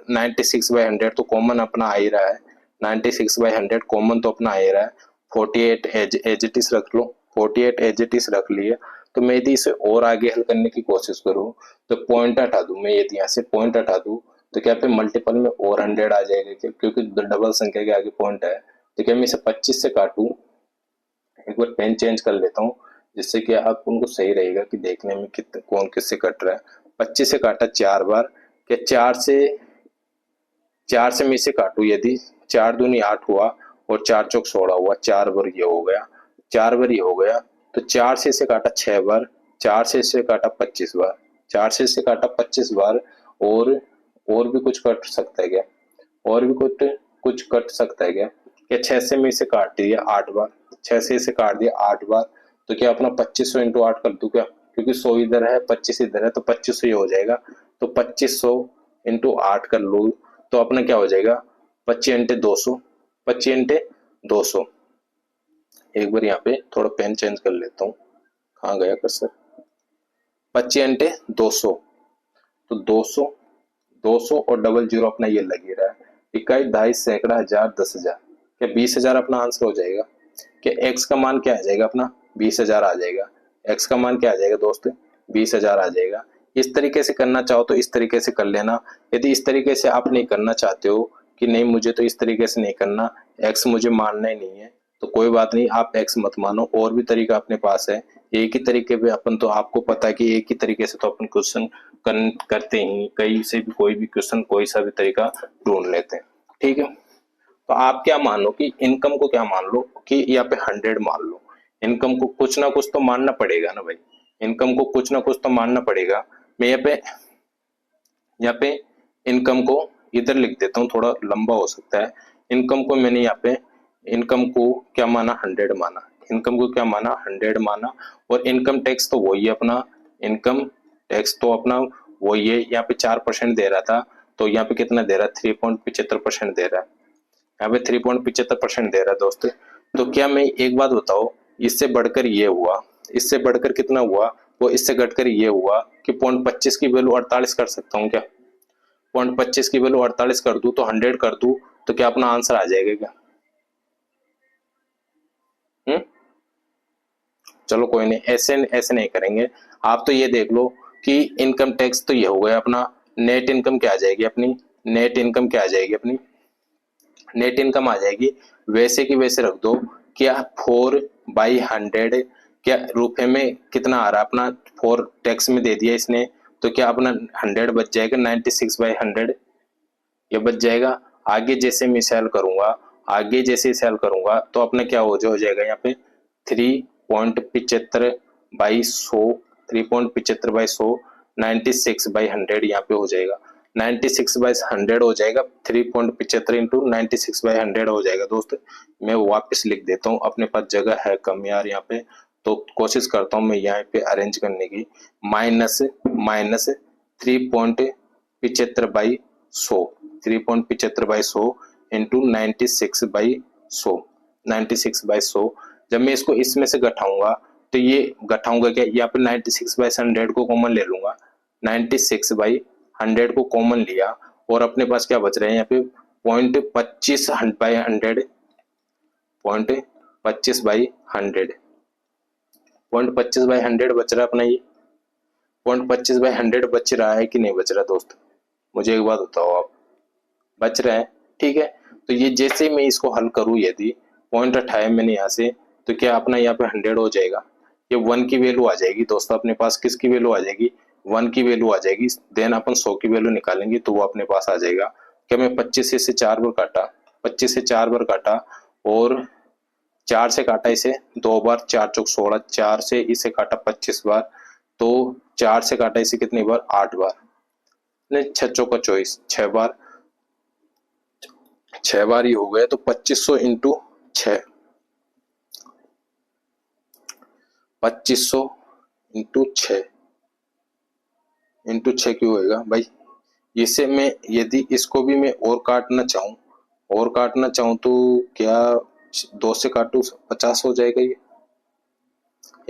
Speaker 1: 96/100 तो कॉमन अपना आ ही रहा है, 96/100 कॉमन तो अपना आ ही रहा है, 48 एज इट इज रख लो, 48 एज इट इज रख लिए। तो मैं यदि इसे और आगे हल करने की कोशिश करूं तो पॉइंट हटा दूं, मैं यदि यहाँ से पॉइंट हटा दूं तो क्या पे मल्टीपल में और 100 आ जाएगा क्या, क्योंकि डबल संख्या के आगे पॉइंट है, तो क्या मैं इसे 25 से काटूं, एक बार पेन चेंज कर लेता हूँ जिससे कि आप उनको सही रहेगा कि देखने में कितने कौन किससे कट रहा है। 25 से काटा 4 बार, क्या 4 से मैं इसे काटू, यदि 4 दूनी 8 हुआ और 4 चौक 16 हुआ, 4 बार ये हो गया, 4 बार ये हो गया, तो 4 से इसे काटा 6 बार, 4 से इसे काटा 25 बार, 4 से इसे काटा 25 बार, और भी कुछ कट सकता है क्या, और भी कुछ कट सकता है क्या, 6 से मैं इसे काट दिया 8 बार, 6 से इसे काट दिया 8 बार, तो क्या अपना 2500 इंटू 8 कर दूं क्या, क्योंकि 100 इधर है 25 इधर है, तो 2500 हो जाएगा, तो 2500 इंटू 8 कर लो, तो अपना क्या हो जाएगा 25 × 200। एक बार यहाँ पे थोड़ा पेन चेंज कर लेता हूँ, कहाँ गया कर्सर, 25 × 200, तो 200 और डबल जीरो अपना ये लग ही रहा है, इकाई, दहाई, सैकड़ा, हजार, 10,000, क्या 20,000 अपना आंसर हो जाएगा। क्या एक्स का मान क्या आ जाएगा अपना 20,000 आ जाएगा, एक्स का मान क्या आ जाएगा दोस्त 20,000 आ जाएगा। इस तरीके से करना चाहो तो इस तरीके से कर लेना, यदि इस तरीके से आप नहीं करना चाहते हो कि नहीं मुझे तो इस तरीके से नहीं करना, एक्स मुझे मानना ही नहीं है, तो कोई बात नहीं, आप एक्स मत मानो, और भी तरीका अपने पास है। एक ही तरीके पे अपन, तो आपको पता है कि एक ही तरीके से तो अपन क्वेश्चन करते ही, कहीं से भी कोई भी क्वेश्चन कोई सा भी तरीका ढूंढ लेते हैं, ठीक है। तो आप क्या मान लो कि इनकम को क्या मान लो कि यहाँ पे 100 मान लो, इनकम को कुछ ना कुछ तो मानना पड़ेगा ना भाई, इनकम को कुछ ना कुछ तो मानना पड़ेगा। मैं यहाँ पे इनकम को इधर लिख देता हूँ, थोड़ा लंबा हो सकता है। इनकम को मैंने यहाँ पे इनकम को क्या माना 100 माना, इनकम को क्या माना 100 माना, और इनकम टैक्स तो वही है अपना, इनकम टैक्स तो अपना वही है। यहाँ पे 4% दे रहा था, तो यहाँ पे कितना दे रहा है 3.75% दे रहा है, यहाँ पे 3.75% दे रहा है दोस्त। तो क्या मैं एक बात बताओ, इससे बढ़कर ये हुआ, इससे बढ़कर कितना हुआ, वो इससे घटकर ये हुआ कि 0.25 की वैल्यू 48 कर सकता हूँ क्या, 0.25 की वैल्यू 48 कर दूं तो 100 कर दूं तो क्या अपना आंसर आ जाएगा क्या? चलो कोई नहीं, ऐसे ऐसे नहीं करेंगे। आप तो ये देख लो कि इनकम टैक्स तो ये हो गया अपना, नेट इनकम क्या आ जाएगी अपनी, नेट इनकम क्या आ जाएगी अपनी, नेट इनकम आ जाएगी वैसे की वैसे रख दो। क्या 4/100 क्या रुपए में कितना आ रहा है अपना, 4 टैक्स में दे दिया इसने, तो क्या अपना 100 बच जाएगा, 96/100 ये बच जाएगा। आगे जैसे मैं सेल करूंगा, आगे जैसे सेल करूंगा तो अपना क्या हो जाएगा यहाँ पे 3.75/100, 3.75/100, 96/100 यहाँ पे हो जाएगा, 96/100 हो जाएगा, 3.75 इंटू 96/100 हो जाएगा दोस्त। मैं वापस लिख देता हूँ, अपने पास जगह है कम यार यहाँ पे, तो कोशिश करता हूँ मैं यहाँ पे अरेंज करने की। Minus minus 3.75/100, 3.75/100 into 96/100, 96/100। जब मैं इसको इसमें से घटाऊंगा तो ये घटाऊंगा क्या, यहाँ पे 96/100 को कॉमन ले लूंगा, 96/100 को कॉमन लिया और अपने पास क्या बच रहा है यहाँ पे 0.25/100, 0.25/100, 0.25/100 बच रहा है अपना, ये 0.25/100 बच रहा है कि नहीं बच रहा दोस्त, मुझे एक बात बताओ आप, बच रहा है? ठीक है, तो ये जैसे मैं इसको हल करूं, यदि पॉइंट उठाया मैंने यहाँ से, तो क्या अपना यहाँ पे 100 हो जाएगा, ये 1 की वैल्यू आ जाएगी दोस्तों अपने पास, किसकी वैल्यू आ जाएगी, 1 की वैल्यू आ जाएगी। देन अपन 100 की वैल्यू निकालेंगे तो वो अपने पास आ जाएगा। क्या मैं 25 से 4 बार काटा, 25 से 4 बार काटा और 4 से काटा इसे 2 बार, 4 चौक 16, 4 से इसे काटा 25 बार, तो 4 से काटा इसे कितनी बार 8 बार, नहीं 6 चौका 24, 6 बार, 6 बार ही हो गया, तो 2500 इंटू 6, 2500 इंटू 6 इंटू 6 क्यों होएगा भाई, इसे मैं यदि इसको भी मैं और काटना चाहूँ, और काटना चाहूँ तो क्या 2 से काटू 50 हो जाएगा ये,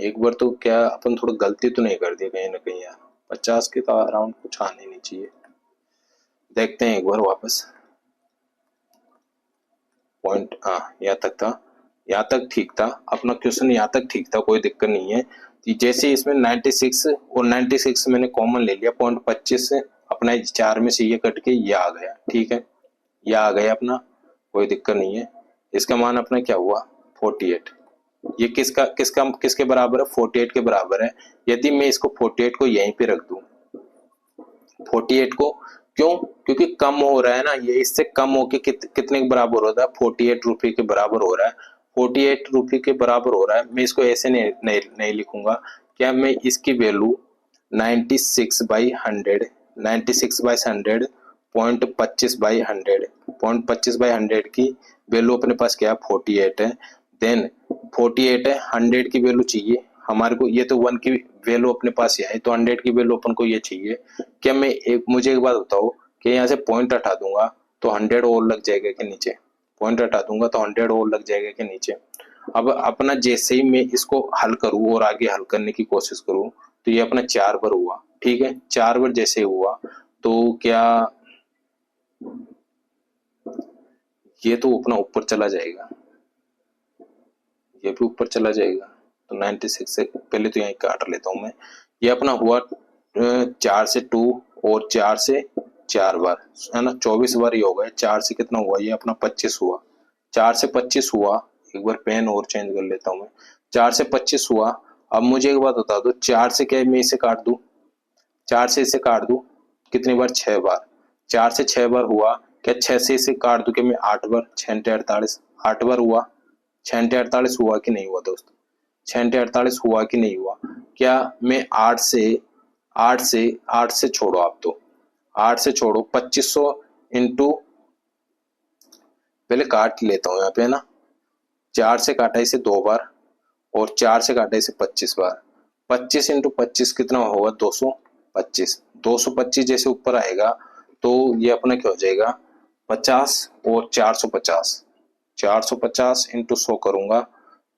Speaker 1: एक बार तो क्या अपन थोड़ा गलती तो नहीं कर दी कहीं ना कहीं यार, 50 के तो अराउंड कुछ आने नहीं चाहिए, देखते हैं एक बार वापस। पॉइंट हाँ यहाँ तक था, यहाँ तक ठीक था अपना क्वेश्चन, यहाँ तक ठीक था, कोई दिक्कत नहीं है। जैसे इसमें 96 और 96 मैंने कॉमन ले लिया, 0.25 अपना 4 में से ये कट के ये आ गया, ठीक है, ये आ गया अपना, कोई दिक्कत नहीं है। इसका मान अपना क्या हुआ 48, ये किसका किसका किसके बराबर है 48 के बराबर है। यदि मैं इसको 48 को यहीं पे रख दूं, 48 को क्यों, क्योंकि कम हो रहा है ना ये, इससे कम होके कितने के बराबर होता है 48 रुपए के बराबर हो रहा है, 48 रुपए के बराबर हो रहा है। मैं इसको ऐसे नहीं लिखूंगा, क्या मैं इसकी वैल्यू 96/100, 96/100 0.25/100, 0.25/100 की वैल्यू अपने पास क्या है 48 है। देन 48 है, 100 की वैल्यू चाहिए हमारे को, ये तो 1 की वैल्यू अपने पास ही है, तो 100 की वैल्यू अपन को ये चाहिए। क्या मैं मुझे एक बात बताओ कि यहाँ से पॉइंट हटा दूंगा तो 100 और लग जाएगा कि नीचे, पॉइंट हटा दूंगा तो 100 और लग जाएगा कि नीचे। अब अपना जैसे ही मैं इसको हल करूं और आगे हल करने की कोशिश करूं तो ये अपना 4 बार हुआ, ठीक है, 4 बार जैसे हुआ तो क्या ये तो अपना ऊपर चला जाएगा, ये भी ऊपर चला जाएगा, तो 96 से पहले तो यहीं काट लेता हूं मैं। ये अपना हुआ 4 से 2 और 4 से 4 बार है ना, 24 बार ही हो गए, 4 से कितना हुआ ये अपना 25 हुआ, 4 से 25 हुआ। एक बार पेन और चेंज कर लेता हूं मैं, 4 से 25 हुआ। अब मुझे एक बात बता दो, 4 से क्या मैं इसे काट दूं, 4 से इसे काट दूं कितनी बार 6 बार, 4 से 6 बार हुआ, क्या 6 से इसे काट दूं कि मैं 8 बार, 6 48, 8 बार हुआ, 6 48 हुआ कि नहीं हुआ दोस्त, 6 48 हुआ कि नहीं हुआ। क्या मैं 8 से 8 से छोड़ो आप तो, 8 से छोड़ो 2500 इंटू, पहले काट लेता हूँ यहाँ पे, है ना, 4 से काटा इसे 2 बार और 4 से काटा इसे 25 बार। 25 इंटू 25 कितना होगा, 225। 225 जैसे ऊपर आएगा तो ये अपना क्या हो जाएगा, 50 और 450। 450 इंटू 100 करूंगा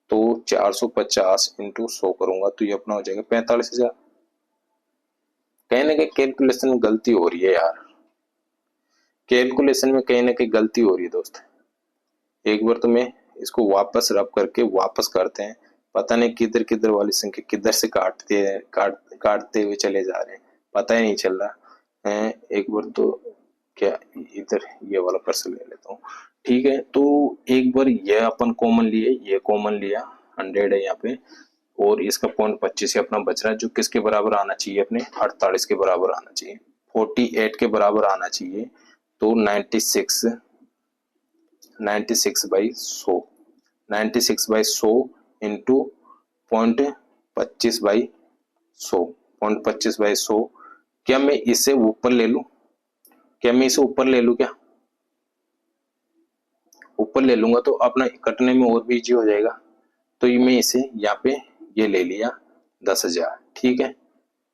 Speaker 1: तो 450 इंटू 100 करूंगा तो ये अपना हो जाएगा 45,000। कहीं ना कहीं कैलकुलेशन में गलती हो रही है यार, कैलकुलेशन में कहीं ना कहीं गलती हो रही है दोस्त। एक बार तो मैं इसको वापस रब करके वापस करते हैं, पता नहीं किधर किधर वाली संख्या किधर से काटते हुए चले जा रहे हैं, पता ही नहीं चल रहा है। एक बार तो क्या इधर ये वाला कर्सर ले लेता हूँ, ठीक है। तो एक बार ये अपन कॉमन लिए, ये कॉमन लिया, 100 है यहाँ पे, और इसका 0.25 अपना बच रहा है, जो किसके बराबर आना चाहिए अपने, 48 के बराबर आना चाहिए, 48 के बराबर आना चाहिए। तो 96/100, 96/100 इंटू 0.25/100, 0.25/100। क्या मैं इसे ऊपर ले लूं, क्या मैं इसे ऊपर ले लूं, क्या ऊपर ले लूंगा तो अपना कटने में और भी इजी हो जाएगा। तो ये मैं इसे यहाँ पे ये ले लिया 10,000, ठीक है,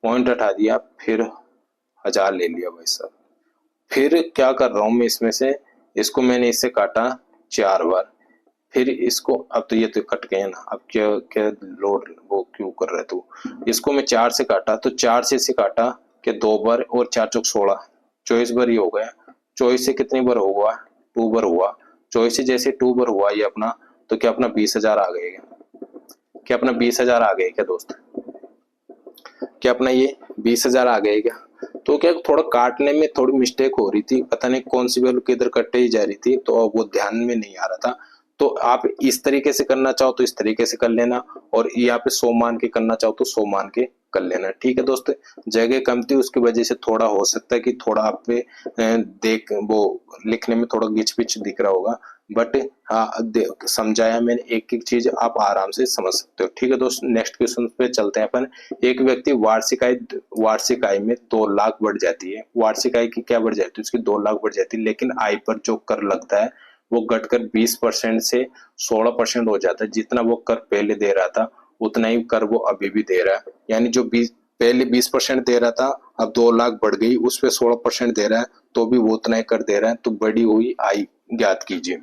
Speaker 1: पॉइंट हटा दिया, फिर 1000 ले लिया भाई साहब। फिर क्या कर रहा हूं मैं, इसमें से इसको मैंने इससे काटा 4 बार, फिर इसको, अब तो ये तो कट गए ना, अब क्या क्या लोड वो क्यों कर रहे तू, इसको मैं 4 से काटा तो 4 से इसे काटा कि 2 बार और 4 चौक 16, 24 बार ही हो गया। 24 से कितनी बार हुआ, 2 बार हुआ। 24 से जैसे 2 बार हुआ ये अपना, तो क्या अपना 20,000 आ गएगा, क्या अपना 20,000 आ गए क्या दोस्त, क्या अपना ये 20,000 आ गए क्या। तो क्या थोड़ा काटने में थोड़ी मिस्टेक हो रही थी, पता नहीं कौन सी वैल्यू किधर कटते ही जा रही थी, तो वो ध्यान में नहीं आ रहा था। तो आप इस तरीके से करना चाहो तो इस तरीके से कर लेना, और यहाँ पे 100 मान के करना चाहो तो 100 मान के कर लेना, ठीक है दोस्त। जगह कम थी उसकी वजह से थोड़ा हो सकता है कि थोड़ा आप पे देख वो लिखने में थोड़ा गिच पिच दिख रहा होगा, बट हाँ समझाया मैंने, एक एक चीज आप आराम से समझ सकते हो, ठीक है दोस्त। नेक्स्ट क्वेश्चन पे चलते हैं अपन। एक व्यक्ति वार्षिक आय में 2 लाख बढ़ जाती है, वार्षिक आय की क्या बढ़ जाती है, उसकी 2 लाख बढ़ जाती है, लेकिन आय पर जो कर लगता है वो घटकर 20% से 16% हो जाता है। जितना वो कर पहले दे रहा था उतना ही कर वो अभी भी दे रहा है, यानी जो पहले 20% दे रहा था, अब 2 लाख बढ़ गई, उस पे 16% दे रहा है, तो भी वो उतना ही कर दे रहा है। तो बढ़ी हुई आय ज्ञात कीजिए,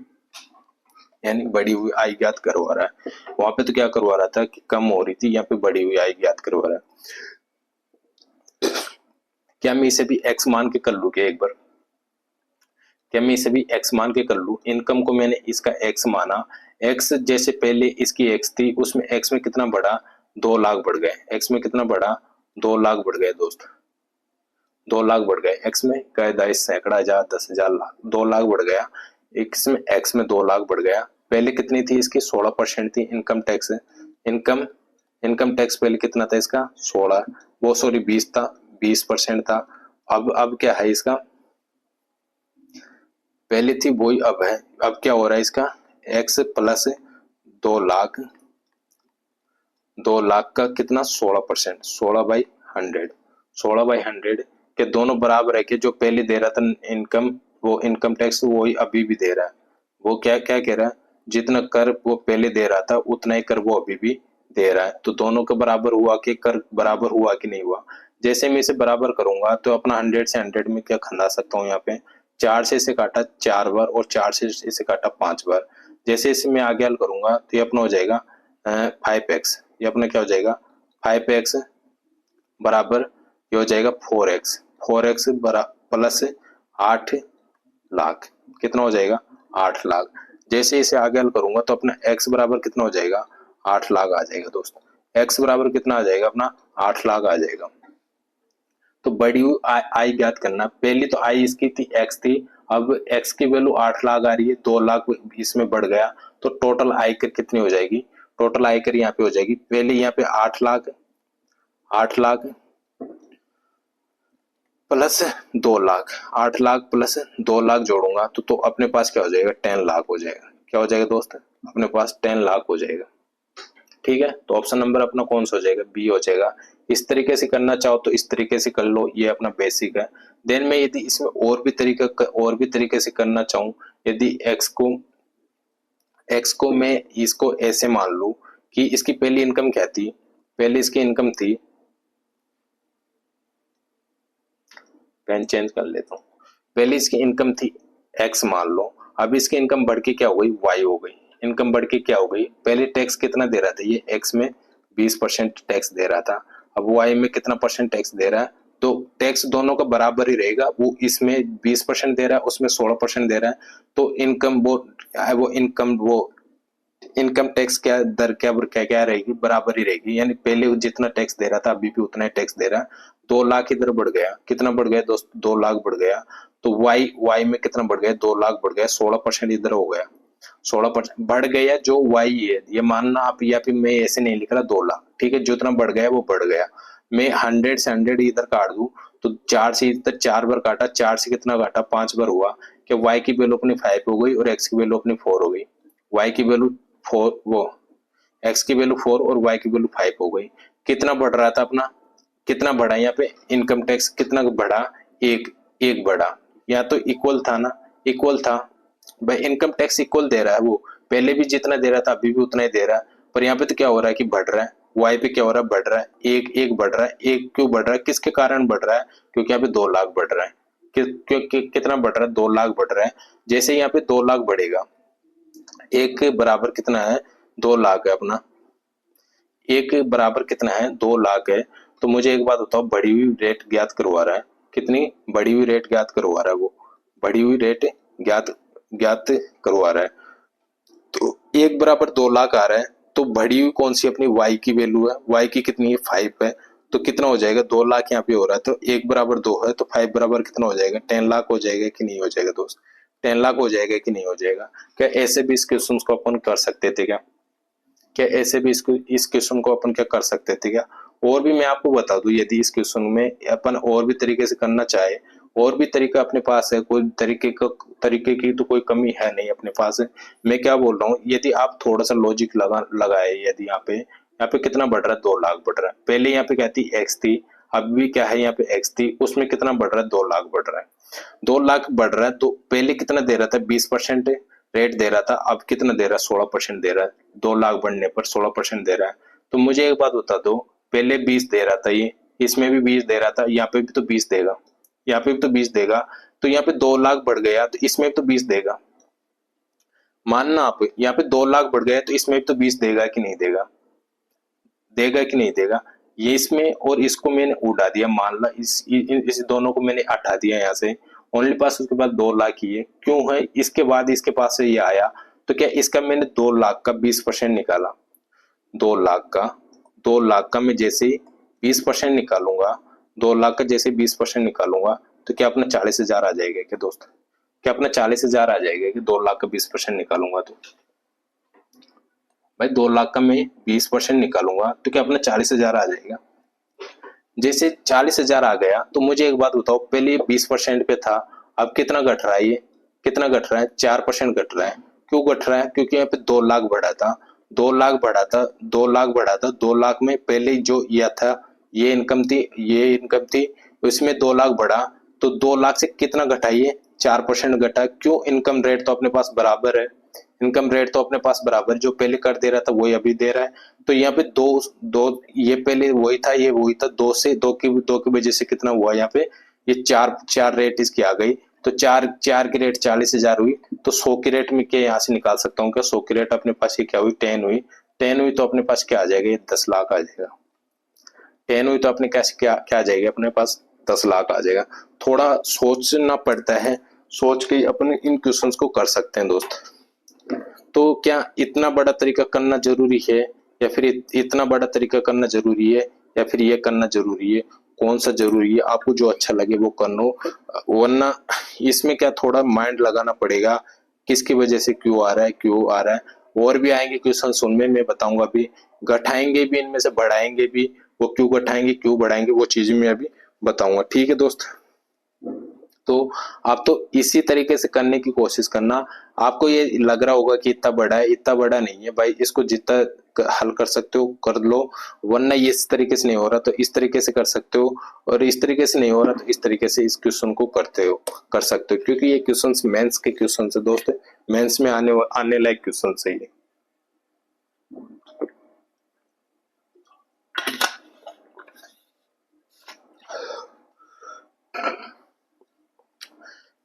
Speaker 1: यानी बढ़ी हुई आय ज्ञात करवा रहा है। वहां पे तो क्या करवा रहा था कि कम हो रही थी, यहाँ पे बढ़ी हुई आय ज्ञात करवा रहा है। क्या मैं इसे भी x मान के कर लूं, क्या एक बार, क्या मैं इसे भी x मान के कर लूं। इनकम को मैंने इसका x माना, x जैसे पहले इसकी x थी, उसमें x में कितना बढ़ा, 2 लाख बढ़ गए, x में कितना बढ़ा, 2 लाख बढ़ गए दोस्त, 2 लाख बढ़ गए। x में कायदा सैकड़ा, हजार, 10,000, लाख, 2 लाख बढ़ गया। x में 2 लाख बढ़ गया। पहले कितनी थी इसकी, 16% थी income tax, income income tax पहले कितना था इसका, 16, वो सॉरी 20 था, 20% था। अब क्या है इसका, पहले थी वही अब है, अब क्या हो रहा है इसका, x प्लस 2 लाख, 2 लाख का कितना, 16%, 16/100, 16/100 के दोनों बराबर है कि जो पहले दे रहा था इनकम, वो इनकम टैक्स वही अभी भी दे रहा है। वो क्या क्या कह रहा है, जितना कर वो पहले दे रहा था उतना ही कर वो अभी भी दे रहा है। तो दोनों का बराबर हुआ कि कर बराबर हुआ कि नहीं हुआ। जैसे मैं इसे बराबर करूंगा तो अपना 100 से 100 में क्या खंदा सकता हूँ, यहाँ पे 4 से इसे काटा 4 बार और 4 से इसे काटा 5 बार। जैसे इसे मैं आगे हल करूंगा तो ये अपना हो जाएगा 5x, ये अपना क्या हो जाएगा, 5x बराबर ये हो जाएगा 4x, 4x प्लस 8 लाख, कितना हो जाएगा, 8 लाख। जैसे इसे आगे हल करूंगा तो अपना x बराबर कितना हो जाएगा, 8 लाख आ जाएगा दोस्त। x बराबर कितना आ जाएगा अपना, 8 लाख आ जाएगा। तो बड़ी हुई आई ज्ञात करना, पहली तो आई इसकी थी x थी, अब x की वैल्यू 8 लाख आ रही है, 2 लाख इसमें बढ़ गया, तो टोटल आयकर कितनी हो जाएगी, टोटल आयकर यहाँ पे हो जाएगी, पहले यहाँ पे 8 लाख, 8 लाख प्लस 2 लाख, 8 लाख प्लस 2 लाख जोड़ूंगा तो अपने पास क्या हो जाएगा, 10 लाख हो जाएगा। क्या हो जाएगा दोस्त, अपने पास 10 लाख हो जाएगा, ठीक है, तो ऑप्शन नंबर अपना कौन सा हो जाएगा, बी हो जाएगा। इस तरीके से करना चाहो तो इस तरीके से कर लो, ये अपना बेसिक है। देन मैं यदि इसमें और भी तरीके से करना चाहूँ, यदि एक्स को मैं इसको ऐसे मान लूं कि इसकी पहली इनकम क्या थी, पहले इसकी इनकम थी, पेन चेंज कर लेता हूँ, पहले इसकी इनकम थी एक्स मान लो, अब इसकी इनकम बढ़ के क्या हो गई, वाई हो गई। इनकम बढ़ के क्या हो गई, पहले टैक्स कितना दे रहा था, ये एक्स में 20% टैक्स दे रहा था, अब वाई में कितना परसेंट टैक्स दे रहा है, तो टैक्स दोनों का बराबर ही रहेगा, वो इसमें 20% दे रहा है, उसमें 16% दे रहा है, तो इनकम टैक्स क्या दर क्या रहेगी, बराबर ही रहेगी। यानी पहले जितना टैक्स दे रहा था अभी भी उतना ही टैक्स दे रहा है। 2 लाख इधर बढ़ गया, कितना बढ़ गया दोस्त, 2 लाख बढ़ गया, तो वाई में कितना बढ़ गया, 2 लाख बढ़ गया, 16% इधर हो गया, 16% बढ़ गया जो वाई है, ये मानना आप, या फिर मैं ऐसे नहीं लिख रहा 2 लाख, ठीक है, जितना बढ़ गया वो बढ़ गया। मैं 100 से 100 इधर काट दूं तो 4 से इधर 4 बार काटा, 4 से कितना काटा, 5 बार हुआ, कि वाई की वैल्यू अपनी 5 हो गई और एक्स की वैल्यू अपनी 4 हो गई। वाई की वैल्यू 4, वो एक्स की वैल्यू 4 और वाई की वैल्यू 5 हो गई। कितना बढ़ रहा था अपना, कितना बढ़ा यहाँ पे इनकम टैक्स, कितना बढ़ा, एक एक बढ़ा, या तो इक्वल था ना, इक्वल था भाई, इनकम टैक्स इक्वल दे रहा है, वो पहले भी जितना दे रहा था अभी भी उतना ही दे रहा है, पर यहाँ पे तो क्या हो रहा है कि बढ़ रहा है, वाई पे क्या हो रहा है, बढ़ रहा है, एक एक बढ़ रहा है, एक क्यों बढ़ रहा है, किसके कारण बढ़ रहा है, क्योंकि यहाँ पे 2 लाख बढ़ रहा है, कितना बढ़ रहा है, 2 लाख बढ़ रहा है। जैसे यहाँ पे 2 लाख बढ़ेगा, एक बराबर कितना है, 2 लाख है अपना, एक बराबर कितना है, 2 लाख है। तो मुझे एक बात बताओ, बढ़ी हुई रेट ज्ञात करवा रहा है, कितनी बढ़ी हुई रेट ज्ञात करवा रहा है, वो बढ़ी हुई रेट ज्ञात ज्ञात करवा रहा है, तो एक बराबर 2 लाख आ रहा है, तो बढ़ी हुई कौन सी अपनी वाई की वैल्यू है, वाई की कितनी है, 5 है, तो कितना हो जाएगा, 2 लाख यहाँ पे हो रहा है, तो एक बराबर 2 है, तो 5 बराबर कितना हो जाएगा, 10 लाख हो जाएगा कि नहीं हो जाएगा दोस्त, 10 लाख हो जाएगा कि नहीं हो जाएगा। क्या ऐसे भी इस क्वेश्चन को अपन कर सकते थे क्या, क्या ऐसे भी इस क्वेश्चन को अपन क्या कर सकते थे क्या। और भी मैं आपको बता दूं, यदि इस क्वेश्चन में अपन और भी तरीके से करना चाहे, और भी तरीका अपने पास है, कोई तरीके की तो कोई कमी है नहीं अपने पास है। मैं क्या बोल रहा हूँ, यदि आप थोड़ा सा लॉजिक लगाए, यदि यहाँ पे कितना बढ़ रहा है, 2 लाख बढ़ रहा है, पहले यहाँ पे क्या थी, एक्स थी, अब भी क्या है, यहाँ पे एक्स थी, उसमें कितना बढ़ रहा है, 2 लाख बढ़ रहा है, 2 लाख बढ़ रहा है, तो पहले कितना दे रहा था, 20% रेट दे रहा था, अब कितना दे रहा है, 16% दे रहा है, 2 लाख बढ़ने पर 16% दे रहा है। तो मुझे एक बात बता दो, पहले 20 दे रहा था ये, इसमें भी 20 दे रहा था, यहाँ पे भी तो 20 देगा, यहाँ पे भी तो 20 देगा, तो यहाँ पे 2 लाख बढ़ गया तो इसमें भी तो 20 देगा, मानना आप, यहाँ पे 2 लाख बढ़ गया तो इसमें भी तो 20 देगा कि नहीं देगा, देगा कि नहीं देगा। ये इसमें और इसको मैंने उड़ा दिया, मान ला इस दोनों को मैंने हटा दिया यहाँ से, ओनली पास उसके बाद 2 लाख ही है, क्यों है, इसके बाद इसके पास से ये आया, तो क्या इसका मैंने 2 लाख का 20% निकाला, 2 लाख का 2 लाख का मैं जैसे 20% निकालूंगा, 2 लाख का जैसे 20% निकालूंगा, तो क्या अपना 40,000 आ जाएगा क्या दोस्त, क्या अपना 40,000 आ जाएगा कि 2 लाख का 20% निकालूंगा, तो भाई 2 लाख का मैं 20% निकालूंगा तो क्या अपना 40,000 आ जाएगा। जैसे 40,000 आ गया, तो मुझे एक बात बताओ, पहले 20% पे था, अब कितना घट रहा है, ये कितना घट रहा है, 4% घट रहा है, क्यों घट रहा है, क्योंकि यहाँ पे 2 लाख बढ़ा था, 2 लाख बढ़ा था, 2 लाख बढ़ा था, 2 लाख में पहले जो यह था, ये इनकम थी, उसमें 2 लाख बढ़ा, तो 2 लाख से कितना घटा, ये 4% घटा, क्यों, इनकम रेट तो अपने पास बराबर है, इनकम रेट तो अपने पास बराबर, जो पहले कर दे रहा था वही अभी दे रहा है, तो यहाँ पे दो दो ये पहले वही था, ये वही था, दो की वजह से कितना हुआ, यहाँ पे ये चार चार रेट इसकी आ गई, तो चार चार की रेट 40,000 हुई, तो 100 की रेट में क्या यहाँ से निकाल सकता हूँ क्या, 100 की रेट अपने पास ये क्या हुई, 10 हुई, 10 हुई तो अपने पास क्या आ जाएगा, ये 10 लाख आ जाएगा, 10 हुई तो अपने कैसे क्या क्या आ जाएगा, अपने पास 10 लाख आ जाएगा। थोड़ा सोचना पड़ता है, सोच के अपने इन क्वेश्चंस को कर सकते हैं दोस्त। तो क्या इतना बड़ा तरीका करना जरूरी है, या फिर इतना बड़ा तरीका करना जरूरी है, या फिर ये करना जरूरी है, कौन सा जरूरी है, आपको जो अच्छा लगे वो कर लो, वरना इसमें क्या थोड़ा माइंड लगाना पड़ेगा, किसकी वजह से क्यों आ रहा है, क्यों आ रहा है। और भी आएंगे क्वेश्चन सुनने में, बताऊंगा अभी, घटाएंगे भी इनमें से, बढ़ाएंगे भी, वो क्यों घटाएंगे क्यों बढ़ाएंगे वो चीज मैं अभी बताऊंगा, ठीक है दोस्त। तो आप तो इसी तरीके से करने की कोशिश करना। आपको ये लग रहा होगा कि इतना बड़ा है, इतना बड़ा नहीं है भाई, इसको जितना हल कर सकते हो कर लो, वरना ये इस तरीके से नहीं हो रहा तो इस तरीके से कर सकते हो, और इस तरीके से नहीं हो रहा तो इस तरीके से इस क्वेश्चन को कर सकते हो, क्योंकि ये क्वेश्चंस मेंस के क्वेश्चन है दोस्त, मेंस में आने लायक क्वेश्चन है ये।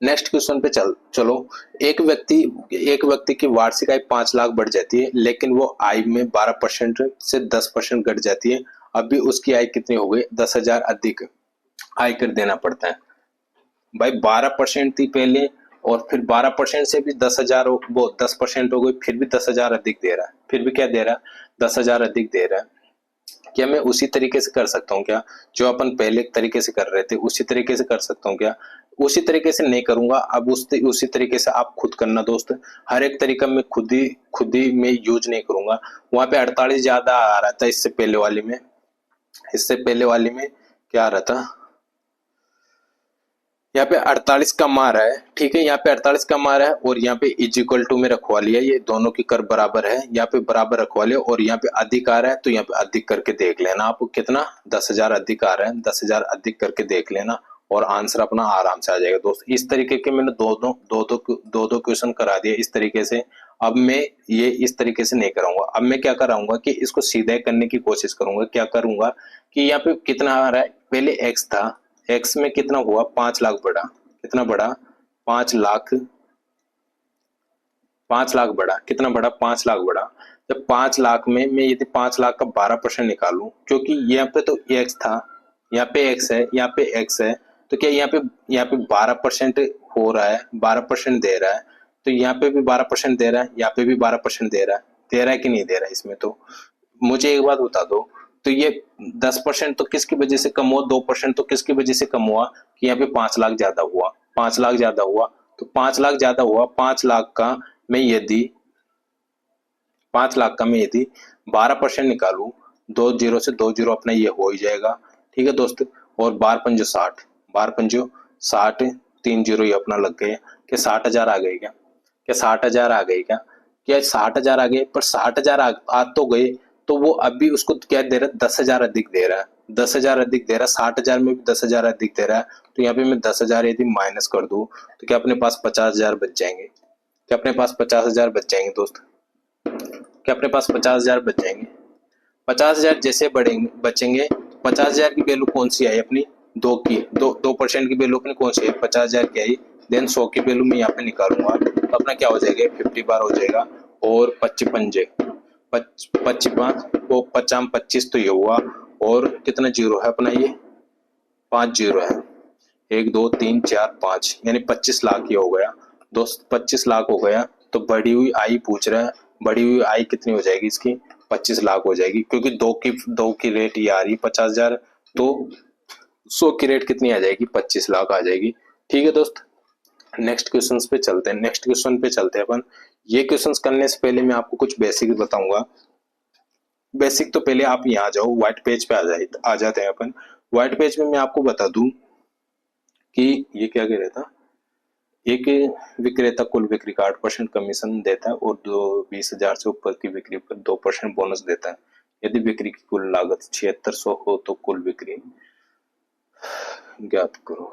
Speaker 1: नेक्स्ट क्वेश्चन पे चलो। एक व्यक्ति की वार्षिक आय 5 लाख बढ़ जाती है, लेकिन वो आय में 12% से 10% घट जाती है। अभी उसकी आय कितनी हो गई? 10,000 अधिक आयकर देना पड़ता है। भाई 12% थी पहले, और फिर 12% से भी 10,000 वो 10% हो गई, फिर भी 10,000 अधिक दे रहा है, फिर भी क्या दे रहा है? 10,000 अधिक दे रहा है। क्या मैं उसी तरीके से कर सकता हूँ क्या? जो अपन पहले तरीके से कर रहे थे उसी तरीके से कर सकता हूँ क्या? उसी तरीके से नहीं करूंगा, अब उसी तरीके से आप खुद करना दोस्त। हर एक तरीका मैं खुद ही मैं यूज नहीं करूंगा। वहां पे 48 ज्यादा आ रहा था, इससे पहले वाली में क्या आ रहा था? यहाँ पे 48 कम आ रहा है, ठीक है, यहाँ पे 48 कम आ रहा है, और यहाँ पे इज इक्वल टू में रखवा लिया, ये दोनों की कर बराबर है, यहाँ पे बराबर रखवा लिया, और यहाँ पे अधिक आ रहा है तो यहाँ पे अधिक करके देख लेना आप कितना, 10,000 अधिक आ रहा है, 10,000 अधिक करके देख लेना, और आंसर अपना आराम से आ जाएगा दोस्त। इस तरीके के मैंने दो क्वेश्चन करा दिए इस तरीके से। अब मैं ये इस तरीके से नहीं कराऊंगा, अब मैं क्या कराऊंगा कि इसको सीधा करने की कोशिश करूंगा। क्या करूंगा कि यहाँ पे कितना आ रहा है, पहले एक्स था, एक्स में कितना हुआ? 5 लाख बढ़ा, कितना बढ़ा? 5 लाख, 5 लाख बढ़ा, कितना बढ़ा? 5 लाख बढ़ा। जब 5 लाख में मैं यदि 5 लाख का 12% निकालूं, क्योंकि यहाँ पे तो एक्स था, यहाँ पे एक्स है, यहाँ पे एक्स है, तो क्या यहाँ पे 12% हो रहा है, 12% दे रहा है, तो यहाँ पे भी 12% दे रहा है, यहाँ पे भी 12% दे रहा है कि नहीं दे रहा है? इसमें तो मुझे एक बात बता दो, तो ये 10% तो किसकी वजह से कम हुआ? 2% तो किसकी वजह से कम हुआ? कि यहाँ पे 5 लाख ज्यादा हुआ, 5 लाख ज्यादा हुआ, तो 5 लाख ज्यादा हुआ, 5 लाख का मैं यदि 5 लाख का मैं यदि 12% निकालू, 2 जीरो से 2 जीरो अपना ये हो ही जाएगा, ठीक है दोस्त, और 12 पंजो 60, 12 पंजो 60, 3 जीरो ये अपना लग गए, क्या 60,000 आ गए क्या? क्या 60,000 आ गए क्या? क्या 60,000 आ गए? पर 60,000 आ तो गए, तो वो अभी उसको क्या दे रहा है? 10,000 अधिक दे रहा है, 10,000 अधिक दे रहा है, 60,000 में भी 10,000 अधिक दे रहा है, तो यहाँ पे मैं 10,000 यदि माइनस कर दूं तो क्या अपने पास 50,000 बच जाएंगे? क्या अपने पास 50,000 बच जाएंगे दोस्त? क्या अपने पास 50,000 बच जाएंगे? 50,000 जैसे बढ़ेंगे बचेंगे, 50,000 की वैल्यू कौन सी आई अपनी? 2% की वैल्यू अपनी कौन सी है? 50,000 की आई, देन 100 की वैल्यू मैं यहाँ पे निकालूंगा, तो अपना क्या हो जाएगा? 50 बार हो जाएगा, और 25 पंजे 25 वो 50 25 तो ये हुआ, और कितना जीरो है अपना? ये 5 जीरो है, 1 2 3 4 5, यानी 25 लाख ये हो गया दोस्त, 25 लाख हो गया। तो बढ़ी हुई आई पूछ रहा है, बढ़ी हुई आई कितनी हो जाएगी इसकी? 25 लाख हो जाएगी, क्योंकि दो की रेट ये आ रही 50,000, तो 100 की रेट कितनी आ जाएगी? 25 लाख आ जाएगी। ठीक है दोस्त, नेक्स्ट क्वेश्चन पे चलते हैं। नेक्स्ट क्वेश्चन पे चलते हैं अपन। ये क्वेश्चंस करने से पहले मैं आपको कुछ बेसिक बताऊंगा। बेसिक तो पहले आप यहाँ जाओ, व्हाइट पेज पे आ जाते हैं अपन। व्हाइट पेज में मैं आपको बता दूं कि ये क्या कह रहा था, एक विक्रेता कुल बिक्री का 8% कमीशन देता है, और 20,000 से ऊपर की बिक्री पर 2% बोनस देता है। यदि बिक्री की कुल लागत 7600 हो तो कुल बिक्री ज्ञात करो।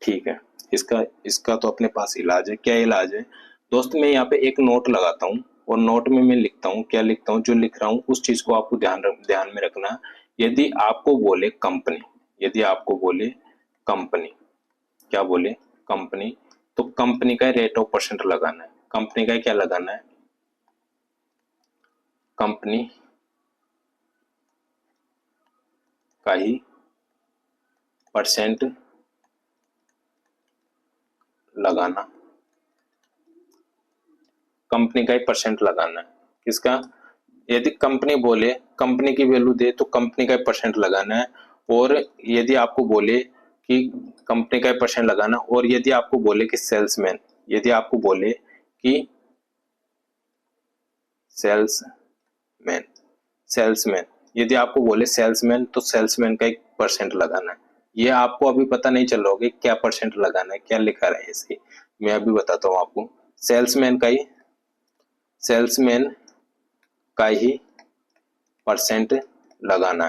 Speaker 1: ठीक है, इसका इसका तो अपने पास इलाज है। क्या इलाज है दोस्त? मैं यहाँ पे एक नोट लगाता हूँ, और नोट में मैं लिखता हूँ, क्या लिखता हूँ? जो लिख रहा हूँ उस चीज को आपको ध्यान में रखना। यदि आपको बोले कंपनी, यदि आपको बोले कंपनी, क्या बोले? कंपनी, तो कंपनी का रेट ऑफ परसेंट लगाना है। कंपनी का क्या लगाना है? कंपनी का ही परसेंट लगाना, कंपनी का ही परसेंट लगाना है। किसका? यदि कंपनी बोले, कंपनी की वैल्यू दे तो कंपनी का ही परसेंट लगाना है, और यदि आपको बोले कि कंपनी का ही परसेंट लगाना, और यदि आपको बोले कि सेल्समैन, यदि आपको बोले कि सेल्समैन, सेल्समैन, यदि आपको बोले सेल्समैन, तो सेल्समैन का 1% लगाना है। ये आपको अभी पता नहीं चल रहा होगा क्या परसेंट लगाना है, क्या लिखा है इसे, मैं अभी बताता हूँ आपको। सेल्समैन का ही, सेल्समैन का ही परसेंट लगाना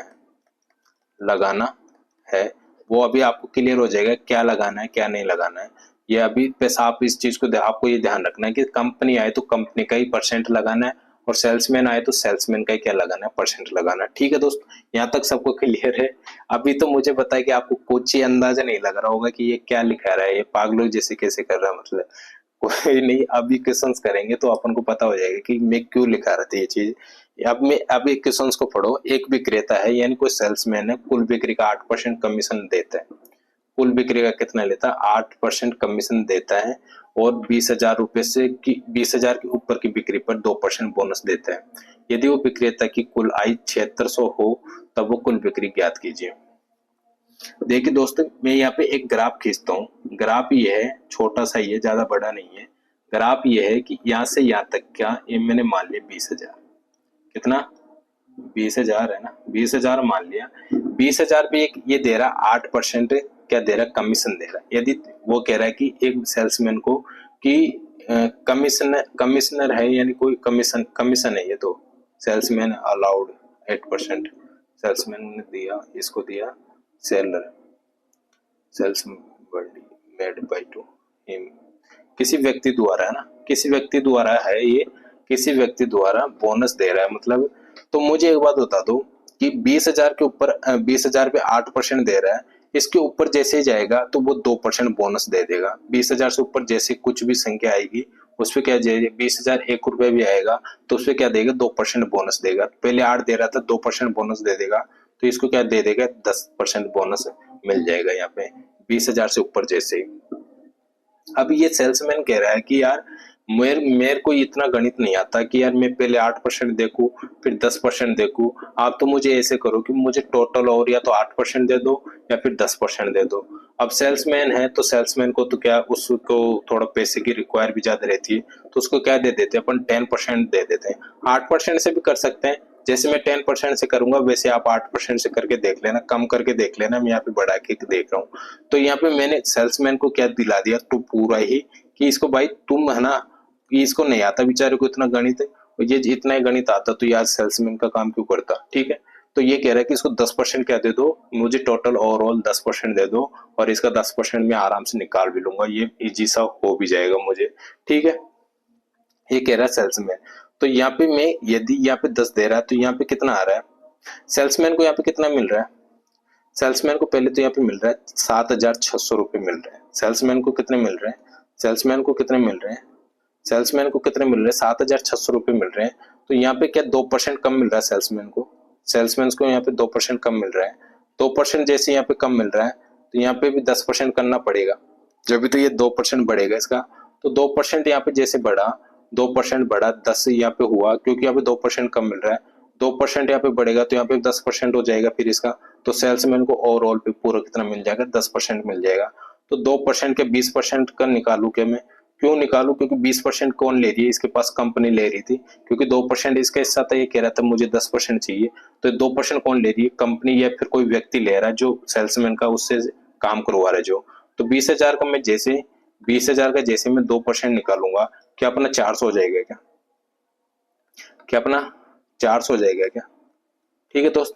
Speaker 1: है। वो अभी आपको क्लियर हो जाएगा क्या लगाना है क्या नहीं लगाना है। ये अभी बस आप इस चीज को आपको ये ध्यान रखना है कि कंपनी आए तो कंपनी का ही परसेंट लगाना है और सेल्समैन आए तो सेल्समैन का ही क्या लगाना है, परसेंट लगाना है। ठीक है दोस्त, यहाँ तक सबको क्लियर है। अभी तो मुझे पता है कि आपको कुछ ही अंदाजा नहीं लग रहा होगा कि ये क्या लिखा रहा है, ये पागलों जैसे कैसे कर रहा है। मतलब कोई नहीं, अभी क्वेश्चंस करेंगे तो अपन को पता हो जाएगा कि मैं क्यों लिखा रहा था ये चीज। अब एक क्वेश्चंस को पढ़ो। एक विक्रेता है यानी कोई सेल्समैन है, कुल बिक्री का 8% कमीशन देता है। कुल बिक्री का कितना लेता है, 8% कमीशन देता है और 20,000 रुपए से 20,000 के ऊपर की बिक्री पर 2% बोनस देता है। यदि वो विक्रेता की कुल आय 7600 हो तब वो कुल बिक्री ज्ञात कीजिए। देखिए दोस्तों, मैं यहाँ पे एक ग्राफ खींचता हूँ। ग्राफ ये है, छोटा सा ही है, ज्यादा बड़ा नहीं है। ग्राफ ये है कि यहाँ से यहाँ तक क्या, ये मैंने मान लिया 20,000, कितना 20,000 है ना, 20,000 मान लिया। 20,000 पे एक ये दे रहा 8% क्या दे रहा, कमीशन दे रहा है। यदि वो कह रहा है कि एक सेल्समैन को कि कमिश्नर है यानी कोई कमीशन है, ये तो सेल्समैन अलाउड 8%। सेल्समैन ने दिया, इसको दिया seller, sales made by to him, किसी व्यक्ति द्वारा है ना, किसी व्यक्ति द्वारा है ये, किसी व्यक्ति द्वारा बोनस दे रहा है। मतलब तो मुझे एक बात बता दो कि 20,000 के ऊपर 20,000 पे 8% दे रहा है, इसके ऊपर जैसे ही जाएगा तो वो 2% बोनस दे देगा। 20,000 से ऊपर जैसे कुछ भी संख्या आएगी उस पर क्या जाएगा, 20,000 1 रुपए भी आएगा तो उस पर क्या देगा, 2% बोनस देगा। पहले 8 दे रहा था, 2% बोनस दे देगा, तो इसको क्या दे देगा, 10% बोनस मिल जाएगा यहाँ पे 20,000 से ऊपर जैसे ही। अब ये सेल्समैन कह रहा है कि यार मेरे को इतना गणित नहीं आता कि यार मैं पहले 8% देखूं फिर 10% देखूं। आप तो मुझे ऐसे करो कि मुझे टोटल और या तो 8% दे दो या फिर 10% दे दो। अब सेल्समैन है तो सेल्समैन को तो क्या, उसको थोड़ा पैसे की रिक्वायर भी ज्यादा रहती है, तो उसको क्या दे देते हैं अपन, 10% दे देते हैं। 8% से भी कर सकते हैं, जैसे मैं 10% से करूंगा वैसे आप 8% से करके देख लेना, कम करके देख लेना, मैं यहाँ पे बढ़ा के देख रहा हूँ। तो यहाँ पे मैंने सेल्समैन को क्या दिला दिया, तो पूरा ही कि इसको भाई तुम है ना, कि इसको नहीं आता बेचारे को इतना गणित है, ये इतना ही गणित आता तो यार सेल्समैन का काम क्यों करता। ठीक है, तो ये कह रहा है कि इसको 10% क्या दे दो, मुझे टोटल ओवरऑल 10% दे दो और इसका 10% मैं आराम से निकाल भी लूंगा, ये इजी सा हो भी जाएगा मुझे। ठीक है, ये कह रहा है सेल्समैन। तो यहाँ पे मैं यदि यहाँ पे 10 दे रहा है तो यहाँ पे कितना आ रहा है, सेल्समैन को यहाँ पे कितना मिल रहा है, सेल्समैन को पहले तो यहाँ पे मिल रहा है 7,600 रुपये मिल रहे हैं। सेल्समैन को कितने मिल रहे हैं, सेल्समैन को कितने मिल रहे हैं, सेल्समैन को कितने मिल रहे हैं, 7,600 रुपये मिल रहे हैं। तो यहाँ पे क्या 2% कम मिल रहा है सेल्समैन को, सेल्समैन को यहाँ पे 2% कम मिल रहा है। 2% जैसे यहाँ पे कम मिल रहा है तो यहाँ पे भी 10% करना पड़ेगा, जब भी तो ये 2% बढ़ेगा इसका। तो 2% यहाँ पे जैसे बढ़ा, 2% बढ़ा, 10 यहाँ पे हुआ क्योंकि यहाँ पे 2% कम मिल रहा है। 2% यहाँ पे बढ़ेगा तो यहाँ पे 10% हो जाएगा फिर इसका। तो सेल्समैन को ओवरऑल पे पूरा कितना मिल जाएगा, 10% मिल जाएगा। तो 2% के 20% का निकालू क्या मैं, क्यों निकालू, क्योंकि 20% कौन ले रही है, इसके पास कंपनी ले रही थी, क्योंकि 2% इसका हिस्सा था, ये कह रहा था मुझे 10% चाहिए। तो 2% कौन ले रही है, कंपनी या फिर कोई व्यक्ति ले रहा है जो सेल्समैन का उससे काम करवा रहा है जो। तो 20,000 का मैं जैसे 20,000 का जैसे मैं 2% निकालूंगा, क्या अपना 400 हो जाएगा क्या, क्या अपना 400 हो जाएगा क्या। ठीक है दोस्त,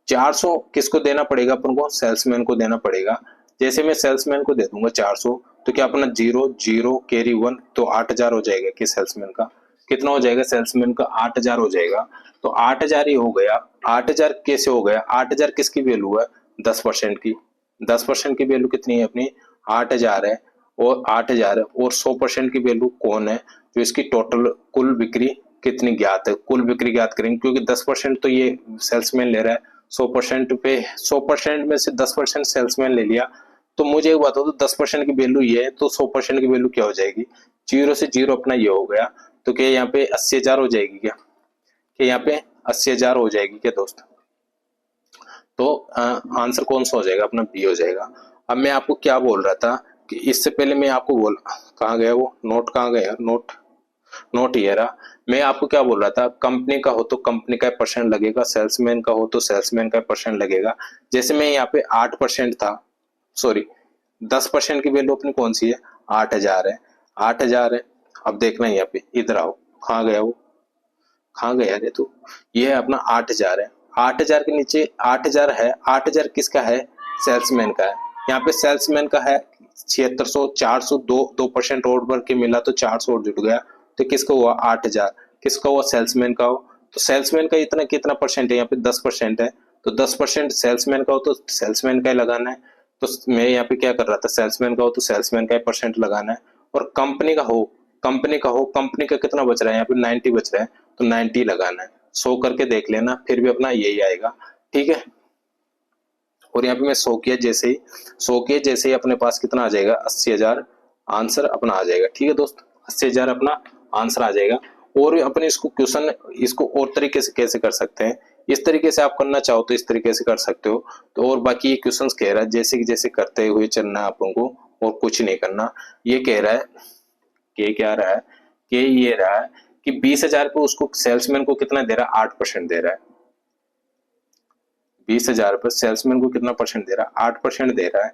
Speaker 1: 400 किसको देना पड़ेगा अपन को, सेल्समैन को देना पड़ेगा। जैसे मैं सेल्समैन को दे दूंगा 400 तो क्या अपना 0 0 कैरी 1 तो 8,000 हो जाएगा कि सेल्समैन का कितना हो जाएगा, सेल्समैन का 8,000 हो जाएगा। तो 8,000 ही हो गया। 8,000 कैसे हो गया, 8,000 किसकी वैल्यू है, 10% की। 10% की वैल्यू कितनी है अपनी, 8,000 है। और 8,000 है और 100% की वैल्यू कौन है, जो इसकी टोटल कुल बिक्री कितनी ज्ञात है, कुल बिक्री ज्ञात करेंगे क्योंकि 10% तो ये सेल्समैन ले रहा है। 100% पे 100% में से 10% सेल्समैन ले लिया। तो मुझे एक बात हो, तो 10% की वैल्यू ये है तो 100% की वैल्यू क्या हो जाएगी, 0 से 0 अपना ये हो गया। तो क्या यहाँ पे 80,000 हो जाएगी क्या, यहाँ पे 80,000 हो जाएगी क्या दोस्त। तो आंसर कौन सा हो जाएगा, अपना बी हो जाएगा। अब मैं आपको क्या बोल रहा था कि इससे पहले मैं आपको बोल, कहाँ गया वो नोट, कहाँ गया नोट ये रहा। मैं आपको क्या बोल रहा था, कंपनी का हो तो कंपनी का परसेंट लगेगा, सेल्समैन का हो तो सेल्समैन का परसेंट लगेगा। जैसे मैं यहाँ पे 8% था, सॉरी 10% की वैल्यू अपनी कौन सी है, 8,000 है, 8,000 है। अब देखना यहाँ पे, इधर आओ, कहाँ गया वो, कहाँ गया रे तू, ये है अपना 8000 है, 8000 के नीचे 8000 है, 8000 किसका है, सेल्समैन का है। यहाँ पे सेल्समैन का है 7600, 400, 2% और बढ़ के मिला तो 400 और जुड़ गया, तो किसका हुआ 8000, किसका हुआ सेल्समैन का हो। तो सेल्समैन का इतना कितना परसेंट है, यहाँ पे 10% है, तो 10% सेल्समैन का हो तो सेल्समैन का ही लगाना है। तो मैं यहाँ पे क्या कर रहा था, सेल्समैन का हो तो सेल्समैन का ही परसेंट लगाना है। और कंपनी का हो, कंपनी का कितना बच रहा है, यहाँ पे 90 बच रहा है, तो 90 लगाना है। 100 करके देख लेना, फिर भी अपना यही आएगा, ठीक है। और यहाँ पे मैं 100 किया जैसे ही अपने पास कितना आ जाएगा, 80,000 आंसर अपना आ जाएगा, ठीक है दोस्त, 80,000 अपना आंसर आ जाएगा। और अपने इसको क्वेश्चन इसको और तरीके से कैसे कर सकते हैं, इस तरीके से आप करना चाहो तो इस तरीके से कर सकते हो। तो और बाकी ये क्वेश्चंस कह रहा है जैसे करते हुए चलना है अपन को, और कुछ नहीं करना। ये कह रहा है कि क्या रहा है कि ये रहा है कि 20,000 पे उसको सेल्समैन को कितना दे रहा है, 8% दे रहा है। 20,000 पर सेल्समैन को कितना परसेंट दे रहा है, 8% दे रहा है।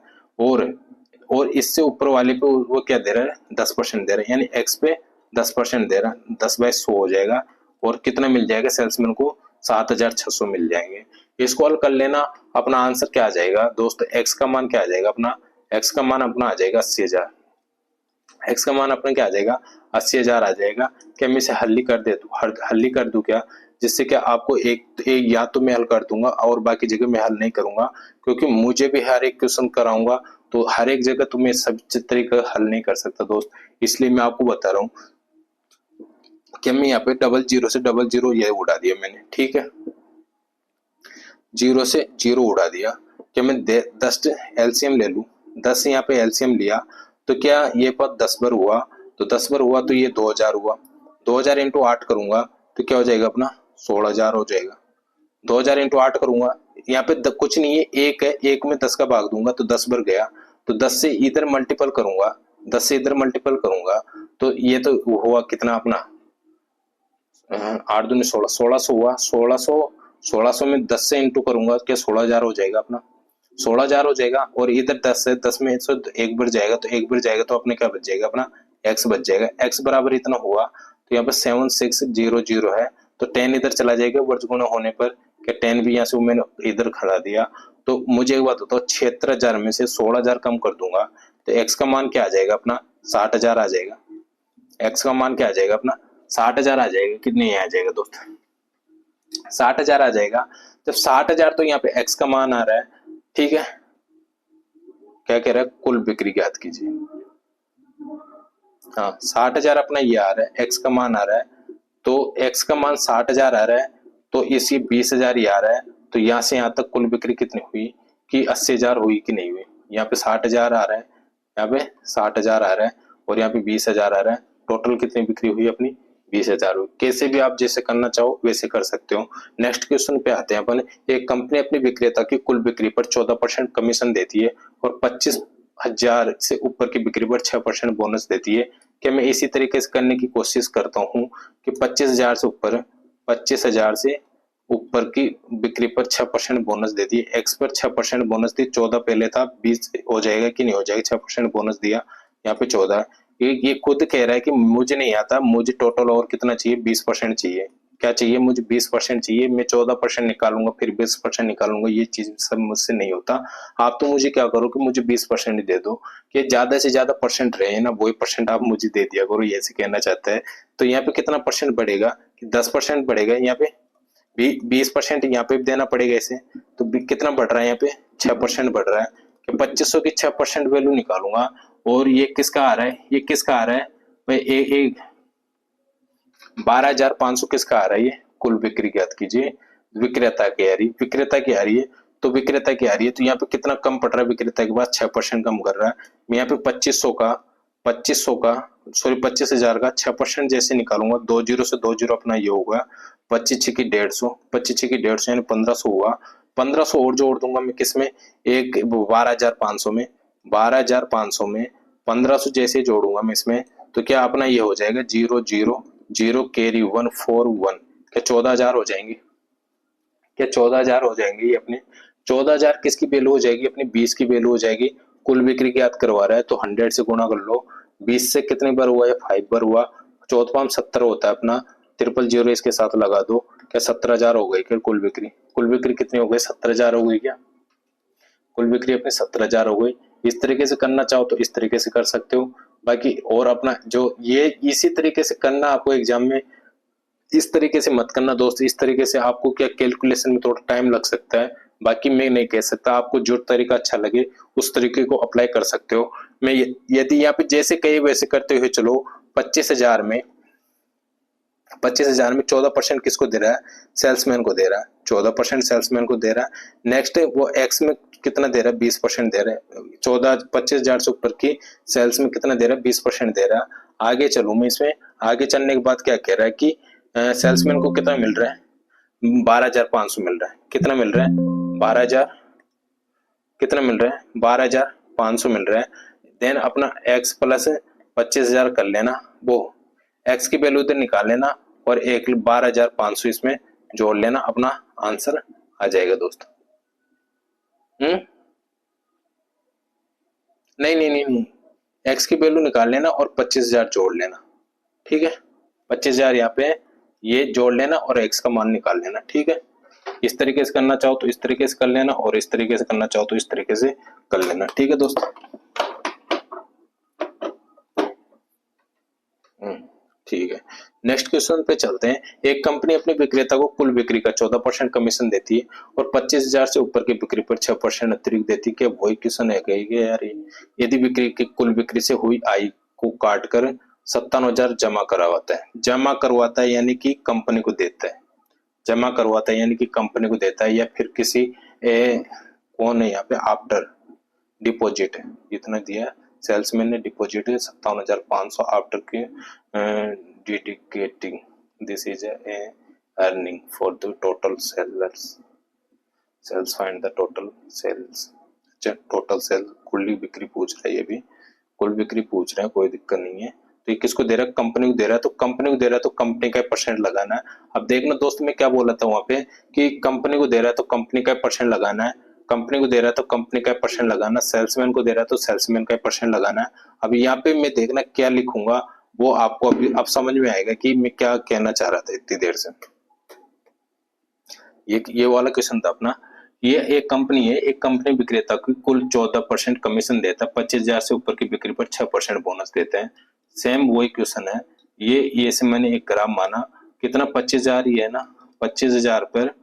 Speaker 1: और इससे ऊपर वाले पे वो क्या दे रहा है, 10% दे रहा है, यानी एक्स पे 10% दे रहा है, 10/100 हो जाएगा। और कितना मिल जाएगा सेल्समैन को, 7,600 मिल जाएंगे। इसको हल कर लेना, अपना आंसर क्या आ जाएगा दोस्त, एक्स का मान क्या आ जाएगा अपना, एक्स का मान अपना आ जाएगा 80,000, एक्स का मान अपना क्या आ जाएगा, 80,000 आ जाएगा। क्या मैं इसे हल ही कर दूं क्या, जिससे क्या आपको एक या तो मैं हल कर दूंगा और बाकी जगह मैं हल नहीं करूंगा, क्योंकि मुझे भी हर एक क्वेश्चन कराऊंगा तो हर एक जगह तो मैं सब तरीके का हल नहीं कर सकता दोस्त। इसलिए मैं आपको बता रहा हूँ कि मैं यहाँ पे 00 से 00 ये उड़ा दिया मैंने, ठीक है, 0 से 0 उड़ा दिया। क्या मैं 10 एलसीएम ले लूं, 10 यहाँ पे एलसीएम लिया तो क्या ये पद 10 बार हुआ, तो 10 बार हुआ तो ये 2000 हुआ, 2000 इंटू 8 करूंगा तो क्या हो जाएगा अपना, 16,000 हो जाएगा। 2000 इंटू 8 करूंगा, यहाँ पे कुछ नहीं है, एक है, एक में 10 का भाग दूंगा तो 10 बार गया, तो 10 से इधर मल्टीपल करूंगा, 10 से इधर मल्टीपल करूंगा तो ये तो हुआ कितना अपना 8 दूनी 16, 1600 हुआ, 1600 में 10 से इंटू करूंगा क्या 16,000 हो जाएगा अपना, 16,000 हो जाएगा। और इधर 10 है, 10 में से एक बार जाएगा तो एक बार जाएगा तो अपने क्या बच जाएगा अपना, एक्स बच जाएगा। एक्स बराबर इतना हुआ तो यहाँ पर 7600 है, तो 10 इधर चला जाएगा वर्ग गुणा होने पर, क्या 10 भी यहाँ से मैंने इधर खड़ा दिया। तो मुझे एक बात बताओ, 76,000 में से 16,000 कम कर दूंगा तो एक्स का मान क्या आ जाएगा अपना, 60,000 आ जाएगा। एक्स का मान क्या आ जाएगा अपना, 60,000 आ जाएगा, कितने आ जाएगा दोस्त, 60,000 आ जाएगा। जब 60,000 तो यहाँ पे एक्स का मान आ रहा है, ठीक है, क्या कह रहा है, कुल बिक्री ज्ञात कीजिए। हाँ 60,000 अपना ये आ रहा है, एक्स का मान आ रहा है, तो एक्स का मान 60,000 आ रहा है, तो इसी 20,000 ये आ रहा है, तो यहाँ से यहाँ तक कुल बिक्री कितनी हुई कि 80,000 हुई कि नहीं हुई। यहाँ पे 60,000 आ रहा है, यहाँ पे 60,000 आ रहा है और यहाँ पे 20,000 आ रहा है, टोटल कितनी बिक्री हुई अपनी, 20,000 हुई। कैसे भी आप जैसे करना चाहो वैसे कर सकते हो। नेक्स्ट क्वेश्चन पे आते हैं अपन। एक कंपनी अपनी विक्रेता की कुल बिक्री पर 14% कमीशन देती है और 25,000 से ऊपर की बिक्री पर 6% बोनस देती है। क्या मैं इसी तरीके से करने की कोशिश करता हूँ कि 25,000 से ऊपर की बिक्री पर 6% बोनस दे दिए, एक्स पर 6% बोनस दी, 14 पहले था, 20 हो जाएगा कि नहीं हो जाएगा, 6% बोनस दिया, यहाँ पे 14। ये खुद कह रहा है कि मुझे नहीं आता, मुझे टोटल और कितना चाहिए, 20% चाहिए। क्या चाहिए मुझे, 20% चाहिए, मैं 14% निकालूंगा फिर 20% निकालूंगा, ये चीज सब मुझसे नहीं होता। आप तो मुझे क्या करो कि मुझे 20% ही दे दो, कि ज्यादा से ज्यादा परसेंट रहे ना, वही परसेंट आप मुझे दे दिया करो, ये ऐसे कहना चाहता है। तो यहाँ पे कितना परसेंट बढ़ेगा कि 10% बढ़ेगा, यहाँ पे 20% यहाँ पे भी देना पड़ेगा इसे, तो कितना बढ़ रहा है यहाँ पे, 6% बढ़ रहा है। कि 2500 की 6% वैल्यू निकालूंगा, और ये किसका आ रहा है, ये किसका आ रहा है भाई, एक 12,500 किसका आ रहा है, ये कुल बिक्री ज्ञात कीजिए, विक्रेता की आ रही है, विक्रेता की आ रही है, तो विक्रेता की आ रही है, तो यहाँ पे कितना कम पड़ रहा है, विक्रेता के पास 6% कम कर रहा है। मैं यहाँ पे 2500 का सॉरी 25,000 का 6% जैसे निकालूंगा, 20 से 20 अपना ये होगा, 25 की 150, 25 की 150 यानी 1500 हुआ, 1500 और जोड़ दूंगा मैं किसमें, एक 12,500 में, 12,500 में 1500 जैसे जोड़ूंगा मैं इसमें, तो क्या अपना ये हो जाएगा 0 कैरी 141, क्या 14,000 हो जाएंगे, क्या 14,000 हो जाएंगे ये अपने, 14,000 किसकी वैल्यू हो जाएगी अपनी, 20 की वैल्यू हो जाएगी। कुल बिक्री ज्ञात करवा रहा है तो 100 से गुणा कर लो, 20 से कितने बार हुआ, या 5 बार हुआ, 14 5 70 होता है अपना, 000 इसके साथ लगा दो, क्या 17,000 हो गई क्या कुल बिक्री? कुल बिक्री कितनी हो गई? 17,000 हो गई क्या? कुल बिक्री अपनी 17,000 हो गई। इस तरीके से करना चाहो तो इस तरीके से कर सकते हो। बाकी और अपना जो ये इसी तरीके से करना आपको एग्जाम में, इस तरीके से मत करना दोस्त। इस तरीके से आपको क्या कैलकुलेशन में थोड़ा टाइम लग सकता है, बाकी मैं नहीं कह सकता। आपको जो तरीका अच्छा लगे उस तरीके को अप्लाई कर सकते हो। मैं यदि यहाँ पे जैसे कही वैसे करते हुए चलो, 25,000 में 14% किसको दे रहा है? सेल्समैन को दे रहा है। 14% सेल्समैन को दे रहा है। नेक्स्ट वो एक्स में कितना दे रहा है? 20% दे रहा है। 25,000 से ऊपर की सेल्स में कितना दे रहा है? 20% दे रहा है। आगे चलूं मैं इसमें, आगे चलने के बाद क्या कह रहा है कि सेल्समैन को कितना मिल रहा है? 12,500 मिल रहा है। कितना मिल रहा है? 12,000। कितना मिल रहा है? 12,500 मिल रहा है। देन अपना x प्लस 25,000 कर लेना, वो x की वैल्यू इधर निकाल लेना और 12,500 इसमें जोड़ लेना, अपना आंसर आ जाएगा दोस्तों। नहीं नहीं नहीं नहीं, x की वैल्यू निकाल लेना और 25,000 जोड़ लेना, ठीक है? 25,000 यहाँ पे ये जोड़ लेना और x का मान निकाल लेना, ठीक है? इस तरीके से करना चाहो तो इस तरीके से कर लेना और इस तरीके से करना चाहो तो इस तरीके से कर लेना, ठीक है दोस्तों? ठीक है, नेक्स्ट क्वेश्चन पे चलते हैं। एक कंपनी अपने विक्रेता को कुल बिक्री का 14% कमीशन देती है और 25,000 से ऊपर की बिक्री पर 6% अतिरिक्त देती है। क्या वही क्वेश्चन है कि यार यदि बिक्री की कुल बिक्री से हुई आय को काट कर 57,000 जमा करवाता है। जमा करवाता है यानी कि कंपनी को देता है। जमा करवाता है यानी कि कंपनी को देता है, या फिर किसी कौन है यहाँ पे? आफ्टर डिपॉजिट है, इतना दिया सेल्समैन ने डिपॉजिट 57,500 आफ्टर के dedicating this is a earning for the total sales find the total sales। अच्छा, टोटल सेल कुल बिक्री पूछ रहा है, ये भी कुल बिक्री पूछ रहा है, कोई दिक्कत नहीं है। तो ये किसको दे रहा है? कंपनी को दे रहा है। तो कंपनी को दे रहा है तो कंपनी का परसेंट लगाना है। अब देखना दोस्त, मैं क्या बोला था वहां पे कि कंपनी को दे रहा है तो कंपनी का परसेंट लगाना है। कंपनी को दे रहा है तो कंपनी का परसेंट लगाना, सेल्समैन को दे रहा है तो सेल्समैन का परसेंट लगाना है। अब यहाँ पे मैं देखना क्या लिखूंगा, वो आपको अभी अब समझ में आएगा कि मैं क्या कहना चाह रहा था इतनी देर से। ये वाला क्वेश्चन था अपना। ये एक कंपनी है, एक कंपनी विक्रेता को कुल 14% कमीशन देता है, 25,000 से ऊपर की बिक्री पर 6% बोनस देते हैं। सेम वही क्वेश्चन है ये से मैंने एक ग्राफ माना, कितना? 25,000 ही है ना, 25,000 पर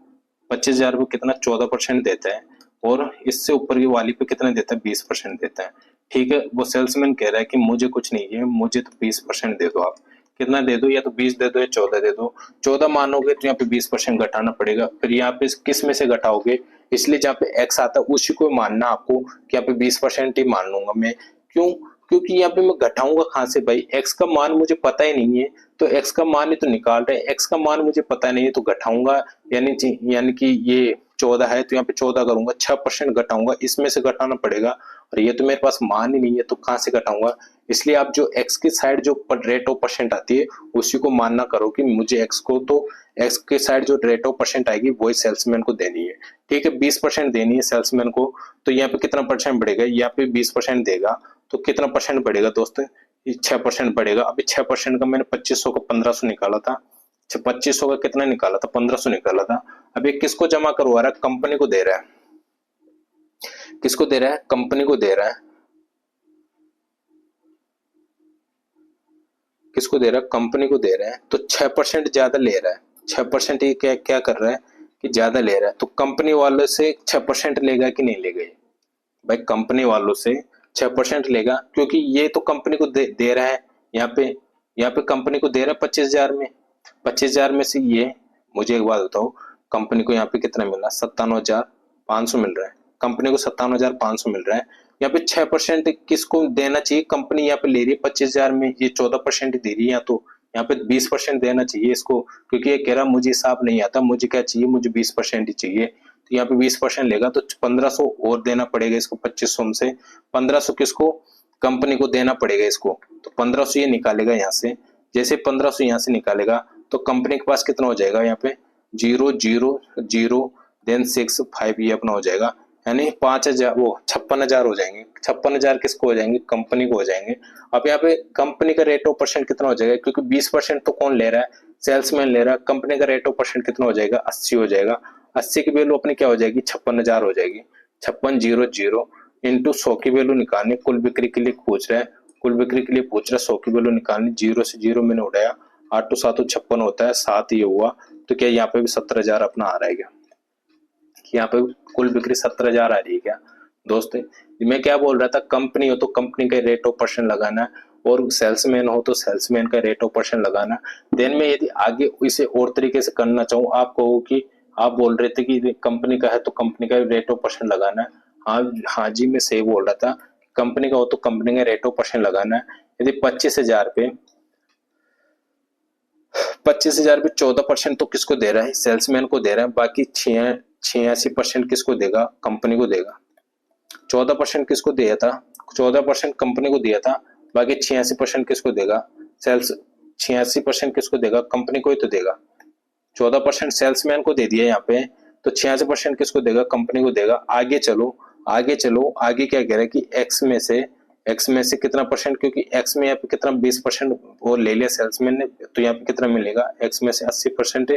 Speaker 1: 25,000 पर कितना? 14% देता है, और इससे ऊपर की वाली पे कितना देता है? 20% देता है, ठीक है? वो सेल्समैन कह रहा है कि मुझे कुछ नहीं है, मुझे तो 20% दे दो। आप कितना दे दो? या तो 20 दे दो या 14 दे दो। 14 मानोगे तो यहाँ पे 20% घटाना पड़ेगा, फिर यहाँ पे किस में से घटाओगे? इसलिए जहाँ पे x आता है उसी को मानना आपको, कि यहाँ पे 20% ही मान लूंगा मैं। क्यों? क्योंकि यहाँ पे मैं घटाऊंगा कहाँ से भाई? x का मान मुझे पता ही नहीं है, तो x का मान ही तो निकाल रहे हैं, x का मान मुझे पता नहीं है तो घटाऊंगा, यानी कि ये 14 है तो यहाँ पे 14 करूंगा, 6% घटाऊंगा, इसमें से घटाना पड़ेगा, और ये तो मेरे पास मान ही नहीं है तो कहाँ से घटाऊंगा? इसलिए आप जो x की साइड जो रेट ऑफ परसेंट आती है उसी को मानना करो कि मुझे x को, तो x के साइड जो रेट ऑफ परसेंट आएगी वही सेल्समैन को देनी है, ठीक है? 20% देनी है सेल्समैन को, तो यहाँ पे कितना परसेंट बढ़ेगा? यहाँ पे 20% देगा तो कितना परसेंट बढ़ेगा दोस्तों? 6% बढ़ेगा। अभी 6% का मैंने 2500 का 1500 निकाला था, 2500 का कितना निकाला था? 1500 निकाला था। अब ये किसको जमा करवा रहा है? कंपनी को दे रहा है। किसको दे रहा है? कंपनी को दे रहा है। किसको दे रहा है? कंपनी को दे रहा है, तो 6% ज्यादा ले रहा है। 6% ये क्या क्या कर रहा है कि ज्यादा ले रहा है, तो कंपनी वालों से 6% लेगा कि नहीं लेगा? भाई कंपनी वालों से 6% लेगा, क्योंकि ये तो कंपनी को दे रहा है। यहाँ पे कंपनी को दे रहा है 25,000 में। 25,000 में से ये, मुझे एक बात बताओ, कंपनी को यहाँ पे कितना मिला? 57,500 मिल रहा है। कंपनी को 57,500 मिल रहा है। यहाँ पे 6% किसको देना चाहिए? कंपनी यहाँ पे ले रही है 25,000 में, ये 14% दे रही है, तो यहाँ पे 20% देना चाहिए इसको, क्योंकि ये कह रहा मुझे हिसाब नहीं आता, मुझे क्या चाहिए? मुझे 20% ही चाहिए। तो यहाँ पे 20% लेगा तो 1500 और देना पड़ेगा इसको, 2500 में से 1500 किसको? कंपनी को देना पड़ेगा इसको, तो 1500 ये निकालेगा यहाँ से। जैसे 1500 यहाँ से निकालेगा तो कंपनी के पास कितना हो जाएगा? यहाँ पे 000 देन 65 ये अपना हो जाएगा, यानी 5,000 वो 56,000 हो जाएंगे। 56,000 किसको हो जाएंगे? कंपनी को हो जाएंगे। अब यहाँ पे कंपनी का रेट ऑफ परसेंट कितना हो जाएगा? क्योंकि 20% तो कौन ले रहा है? सेल्समैन ले रहा है, कंपनी का रेट ऑफ परसेंट कितना हो जाएगा, 80 हो जाएगा। 80 की वैल्यू अपनी क्या हो जाएगी, 56,000 हो जाएगी। 5600 इंटू 100 की वैल्यू निकालनी, कुल बिक्री के लिए पूछ रहा है, कुल बिक्री के लिए पूछ रहा है, 100 की वैल्यू निकालनी, 0 से 0 मैंने उठाया, 8 7 56 होता है, 7 ये हुआ, तो क्या यहाँ पे भी 17,000 अपना आ रहा है क्या, यहाँ पे कुल बिक्री 17,000 आ रही है क्या दोस्त। मैं क्या बोल रहा था, कंपनी हो तो कंपनी का रेट ऑफ परसेंट लगाना है, और सेल्समैन हो तो सेल्समैन का रेट ऑफ परसेंट लगाना। देन मैं यदि आगे इसे और तरीके से करना चाहूँ, आप कहो कि आप बोल रहे थे कि कंपनी का है तो कंपनी का रेट ऑफ परसेंट लगाना है। हाँ जी, मैं सही बोल रहा था, कंपनी का हो तो कंपनी का रेट ऑफ परसेंट लगाना है। यदि 25,000 पे 25,000 पे 14% तो किसको दे रहा है, सेल्समैन को दे रहा है, बाकी 86% किसको देगा, कंपनी को देगा। 14% किसको दिया था, 14% कंपनी को दिया था, बाकी 86% किसको देगा, सेल्स 86% किसको देगा, कंपनी को ही तो देगा। 14% सेल्समैन को दे दिया यहाँ पे, तो 86% किसको देगा, कंपनी को देगा। आगे चलो, आगे चलो, आगे क्या कह रहा है कि एक्स में से कितना परसेंट, क्योंकि एक्स में यहाँ पे कितना 20% वो ले लिया सेल्समैन ने, तो यहाँ पे कितना मिलेगा, एक्स में से 80%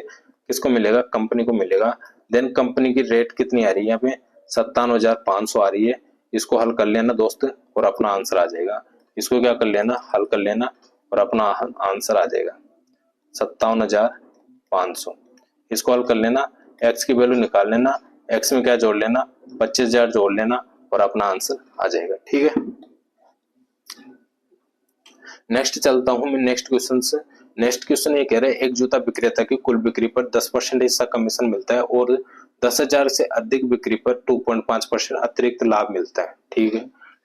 Speaker 1: किसको मिलेगा, कंपनी को मिलेगा। देन कंपनी की रेट कितनी आ रही है यहाँ पे, 57,500 आ रही है। इसको हल कर लेना दोस्त और अपना आंसर आ जाएगा। इसको क्या कर लेना, हल कर लेना और अपना आंसर आ जाएगा 57,500। इसको हल कर लेना, एक्स की वैल्यू निकाल लेना, एक्स में क्या जोड़ लेना, 25,000 जोड़ लेना और अपना आंसर आ जाएगा। ठीक है, नेक्स्ट चलता हूं मैं नेक्स्ट क्वेश्चन से। नेक्स्ट क्वेश्चन ये कह रहा है, एक जूता विक्रेता की कुल बिक्री पर 10% हिस्सा कमीशन मिलता है और 10,000 से अधिक बिक्री पर 2.5% अतिरिक्त लाभ मिलता है। ठीक है,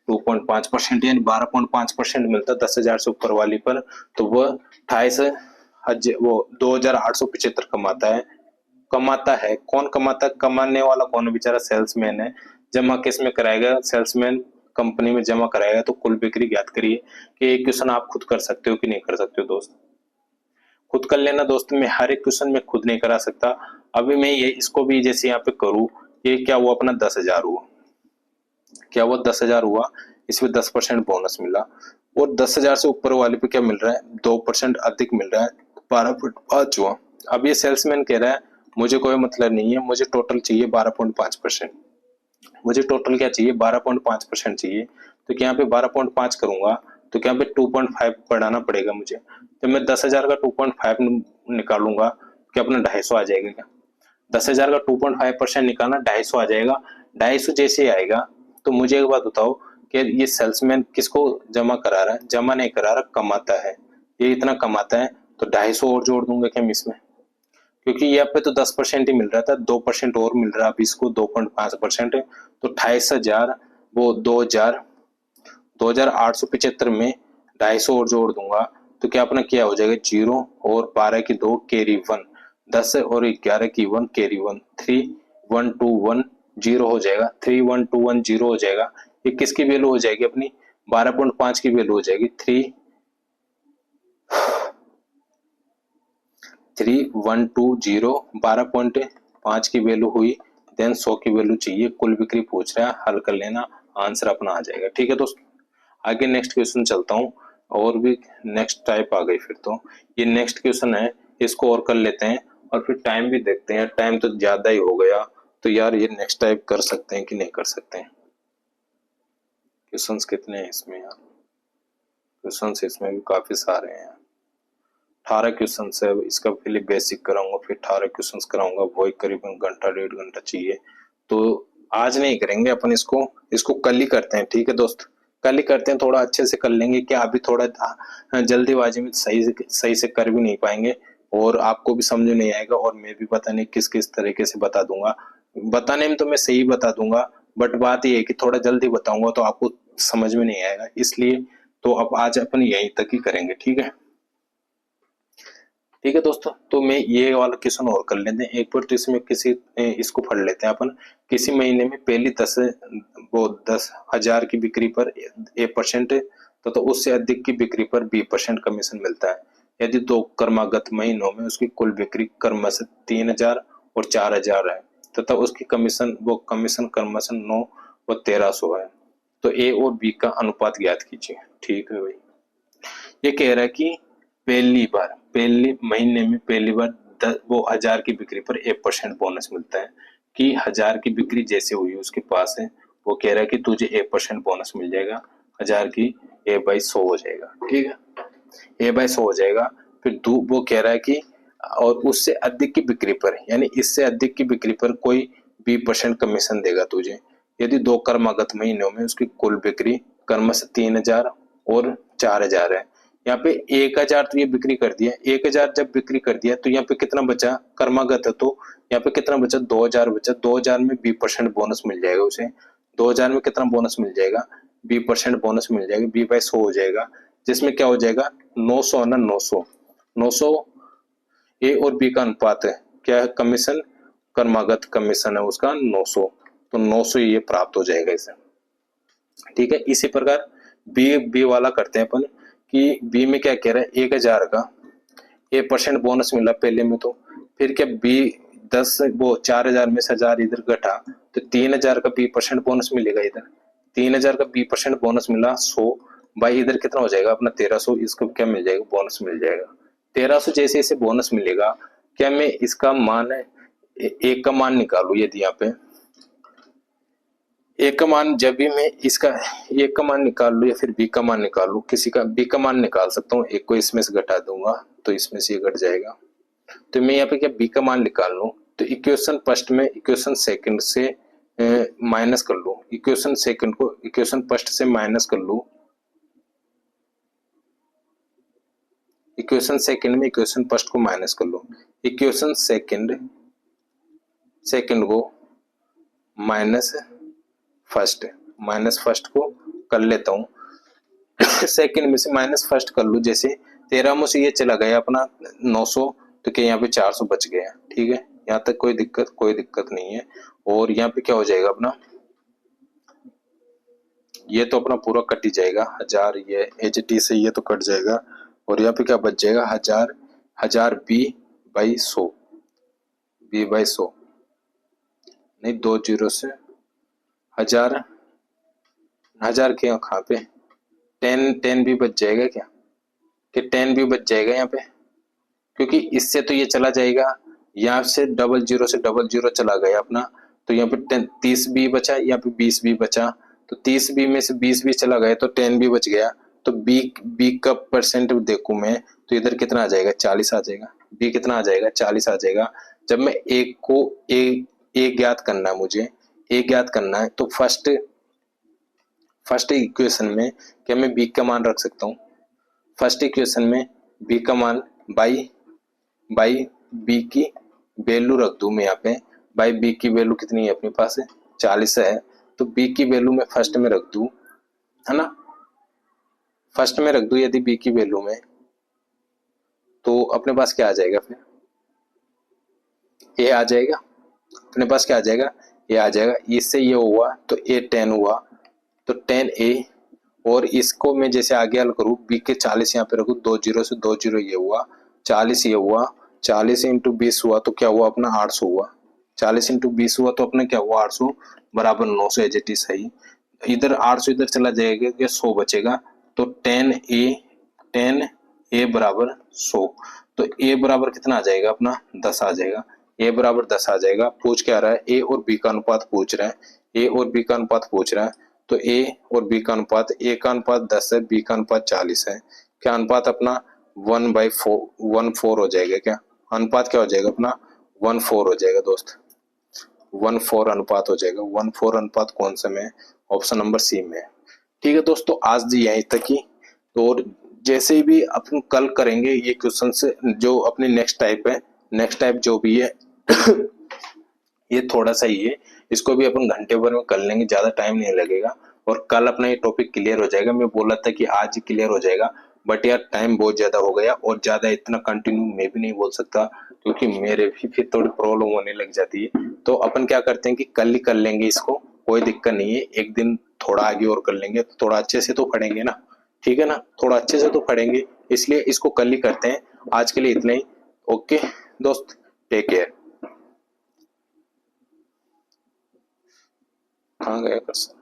Speaker 1: 2.5% यानी 12.5% मिलता है 10,000 से ऊपर वाली पर, तो वह 2,875 कमाता है। कौन कमाता है, कमाने वाला कौन है, बेचारा सेल्समैन है। जमा किस में कराएगा, सेल्समैन कंपनी में जमा कराएगा। तो कुल बिक्री ज्ञात करिए। कि एक क्वेश्चन आप खुद कर सकते हो कि नहीं कर सकते हो दोस्त, खुद कर लेना दोस्त। मैं हर एक क्वेश्चन में खुद नहीं करा सकता। अभी मैं ये इसको भी जैसे यहाँ पे करूँ, ये क्या हुआ अपना 10,000 हुआ, क्या हुआ 10,000 हुआ, इसमें 10% बोनस मिला, और 10,000 से ऊपर वाले पे क्या मिल रहा है, 2% अधिक मिल रहा है, 12.5 हुआ। अब ये सेल्समैन कह रहा है मुझे कोई मतलब नहीं है, मुझे टोटल चाहिए 12.5%, मुझे टोटल क्या चाहिए, 12.5% चाहिए। तो क्या यहाँ पे 12.5 करूंगा, तो क्या यहाँ पे 2.5 बढ़ाना पड़ेगा मुझे। जब मैं 10,000 का 2.5 निकालूंगा, क्या अपना 250 आ जाएगा क्या, 10,000 का 2.5% निकालना 250 आ जाएगा। 250 जैसे ही आएगा, तो मुझे एक बात बताओ कि ये सेल्समैन किसको जमा करा रहा है, जमा नहीं करा रहा, कमाता है। ये इतना कमाता है, तो 250 और जोड़ दूंगा क्या मैं इसमें, क्योंकि यहाँ पे तो 10% ही मिल रहा था, 2% और मिल रहा है, अब इसको 2.5% है, तो 28,000 वो 2,875 में 250 और जोड़ दूंगा, तो क्या अपना क्या हो जाएगा, 0 और 12 की 2 कैरी 1, 10 और 11 की 1 कैरी 1, 3,121 0 हो जाएगा, 3,121 0 हो जाएगा। ये किसकी वैल्यू हो जाएगी, अपनी 12.5 की वैल्यू हो जाएगी। 3,120 12.5 की वैल्यू हुई। देन 100 की वैल्यू चाहिए, कुल बिक्री पूछ रहा है, हल कर लेना, आंसर अपना आ जाएगा। ठीक है दोस्तों, आगे नेक्स्ट क्वेश्चन चलता हूँ। और भी नेक्स्ट टाइप आ गई फिर तो, ये नेक्स्ट क्वेश्चन है, इसको और कर लेते हैं और फिर टाइम भी देखते हैं। टाइम तो ज्यादा ही हो गया, तो यार ये नेक्स्ट टाइप कर सकते हैं कि नहीं कर सकते हैं। क्वेश्चंस कितने हैं इसमें यार, क्वेश्चंस इसमें भी काफी सारे हैं। 18 क्वेश्चन है, इसका पहले बेसिक कराऊंगा, फिर 18 क्वेश्चन कराऊंगा, वही करीबन घंटा 1.5 घंटा चाहिए। तो आज नहीं करेंगे अपन, इसको कल ही करते हैं। ठीक है दोस्त, कल ही करते हैं, थोड़ा अच्छे से कर लेंगे। क्या अभी थोड़ा जल्दीबाजी में सही से कर भी नहीं पाएंगे, और आपको भी समझ नहीं आएगा, और मैं भी पता नहीं किस किस तरीके से बता दूंगा। बताने में तो मैं सही बता दूंगा, बट बात ये है कि थोड़ा जल्दी बताऊंगा तो आपको समझ में नहीं आएगा, इसलिए तो अब आज अपन यहीं तक ही करेंगे। ठीक है, ठीक है दोस्तों, तो मैं ये वाला क्वेश्चन और कर लेते हैं एक बार। तो इसमें इसको पढ़ लेते हैं अपन। किसी महीने में पहली 10,000 की बिक्री पर A% तथा उससे अधिक की बिक्री पर B% कमीशन मिलता है। यदि 2 क्रमागत महीनों में उसकी कुल बिक्री क्रमशः 3,000 और 4,000 है तथा उसकी कमीशन क्रमशः 9 व 1,300 है, तो A और B का अनुपात ज्ञात कीजिए। ठीक है भाई, ये कह रहा है कि पहली महीने में पहली बार वो 1000 की बिक्री पर 1% बोनस मिलता है कि 1000 की बिक्री जैसे हुई उसके पास है, वो कह रहा है कि तुझे 1% बोनस मिल जाएगा, 1000 की A/100 हो जाएगा। ठीक है, A/100 हो जाएगा। फिर वो कह रहा है कि और उससे अधिक की बिक्री पर, यानी इससे अधिक की बिक्री पर कोई 20% कमीशन देगा तुझे। यदि 2 कर्मागत महीनों में उसकी कुल बिक्री क्रमशः 3000 और 4000 है। यहाँ पे 1000 तो ये बिक्री कर दिया, 1000 जब बिक्री कर दिया तो यहाँ पे कितना बचा, कर्मागत है तो यहाँ पे कितना बचा, 2000 बचा। 2000 में 20% बोनस मिल जाएगा उसे। 2000 में कितना बोनस मिल जाएगा, 20% बोनस मिल जाएगा, 20/100 हो जाएगा, जिसमें क्या हो जाएगा, 900 ना 900 ए और बी का अनुपात है, क्या है, कमीशन, कर्मागत कमीशन है उसका 900, तो 900 ये प्राप्त हो जाएगा इसे। ठीक है, इसी प्रकार बी वाला करते हैं अपन कि बी में क्या कह रहा है, 1000 का 1% बोनस मिला पहले में, तो फिर क्या बी 10 वो 4000 में से 1000 इधर घटा तो 3000 का 20% बोनस मिलेगा इधर। 3000 का 20% बोनस मिला 100 भाई, इधर कितना हो जाएगा अपना 1300, इसको क्या मिल जाएगा, बोनस मिल जाएगा 1300। जैसे इसे बोनस मिलेगा, क्या मैं इसका मान एक का मान निकालू, यदि यहाँ पे एक का मान, जब भी मैं इसका एक का मान निकाल लू या फिर बी का मान निकाल लू, किसी का बी का मान निकाल सकता हूँ, एक को इसमें से घटा दूंगा तो इसमें से ये घट जाएगा। तो मैं यहाँ पे क्या बी का मान निकाल लूँ, तो इक्वेशन फर्स्ट में इक्वेशन सेकंड से माइनस कर लूँ, इक्वेशन सेकंड को इक्वेशन फर्स्ट से माइनस कर लूँ, इक्वेशन सेकंड में इक्वेशन फर्स्ट को माइनस कर लो, इक्वेशन सेकंड को माइनस फर्स्ट को कर लेता हूँ। सेकंड में से माइनस फर्स्ट कर लूँ, जैसे 13 में से ये चला गया अपना 900, तो क्या यहाँ पे 400 बच गया। ठीक है, यहाँ तक कोई दिक्कत नहीं है। और यहाँ पे क्या हो जाएगा अपना, ये तो अपना पूरा कट ही जाएगा, 1000 ये HT से ये तो कट जाएगा, और यहाँ पे क्या बच जाएगा, 1000 B/100 नहीं, 2 जीरो से 1000 के कहाँ पे 10 भी बच जाएगा क्या, कि 10 भी बच जाएगा यहाँ पे, क्योंकि इससे तो ये चला जाएगा, यहाँ से 00 से 00 चला गया अपना, तो यहाँ पे 30 भी बचा, यहाँ पे 20 भी बचा, तो 30 भी में से 20 भी चला गया तो 10 भी बच गया। तो बी का परसेंट देखूं मैं, तो इधर कितना आ जाएगा, 40 आ जाएगा। बी कितना आ जाएगा, 40 आ जाएगा। जब मैं एक को ए ज्ञात करना है, मुझे ए ज्ञात करना है, तो फर्स्ट इक्वेशन में क्या मैं बी का मान रख सकता हूँ, फर्स्ट इक्वेशन में बी का मान बाई बी की वैल्यू रख दूं मैं यहाँ पे, बाई बी की वैल्यू कितनी है अपने पास है, 40 है, तो बी की वैल्यू मैं फर्स्ट में रख दूं, है ना, फर्स्ट में रख दूं यदि बी की वैल्यू में, तो अपने पास क्या आ जाएगा, फिर ए आ जाएगा, अपने पास क्या आ जाएगा, ये आ जाएगा। इससे ये हुआ तो ए 10 हुआ, तो 10A, और इसको मैं जैसे आगे हल करूँ, बी के 40 यहाँ पे रखूँ, 20 से 20 ये हुआ, 40 ये हुआ, 40 इंटू 20 हुआ तो क्या हुआ अपना 800 हुआ, 40 इंटू 20 हुआ तो अपना क्या हुआ 800 बराबर 900 HT सही। इधर 800 इधर चला जाएगा, ये 100 बचेगा, तो 10A बराबर 100, तो ए बराबर कितना आ जाएगा अपना 10 आ जाएगा, ए बराबर 10 आ जाएगा। पूछ क्या रहा है, ए और बी का अनुपात पूछ रहा है, ए और बी का अनुपात पूछ रहा है, तो ए और बी का अनुपात, ए का अनुपात 10 है, बी का अनुपात 40 है, क्या अनुपात अपना 1/4 हो जाएगा, क्या अनुपात क्या हो जाएगा अपना 1/4 हो जाएगा दोस्त, 1/4 अनुपात हो जाएगा। 1/4 अनुपात कौन सा में, ऑप्शन नंबर सी में। ठीक है दोस्तों, आज यहीं तक ही, तो जैसे भी अपन कल करेंगे ये क्वेश्चन से, जो अपनी नेक्स्ट टाइप जो भी है ये थोड़ा सा ही है, इसको भी अपन घंटे भर में कर लेंगे, ज्यादा टाइम नहीं लगेगा, और कल अपना ये टॉपिक क्लियर हो जाएगा। मैं बोला था कि आज ही क्लियर हो जाएगा, बट यार टाइम बहुत ज्यादा हो गया, और ज्यादा इतना कंटिन्यू मैं भी नहीं बोल सकता, क्योंकि मेरे भी फिर थोड़ी प्रॉब्लम होने लग जाती है। तो अपन क्या करते हैं कि कल ही कर लेंगे इसको, कोई दिक्कत नहीं है, एक दिन थोड़ा आगे और कर लेंगे, तो थोड़ा अच्छे से तो पढ़ेंगे ना, ठीक है ना, थोड़ा अच्छे से तो पढ़ेंगे, इसलिए इसको कल ही करते हैं। आज के लिए इतना ही, ओके दोस्त, टेक केयर। कहाँ गया कर्सर।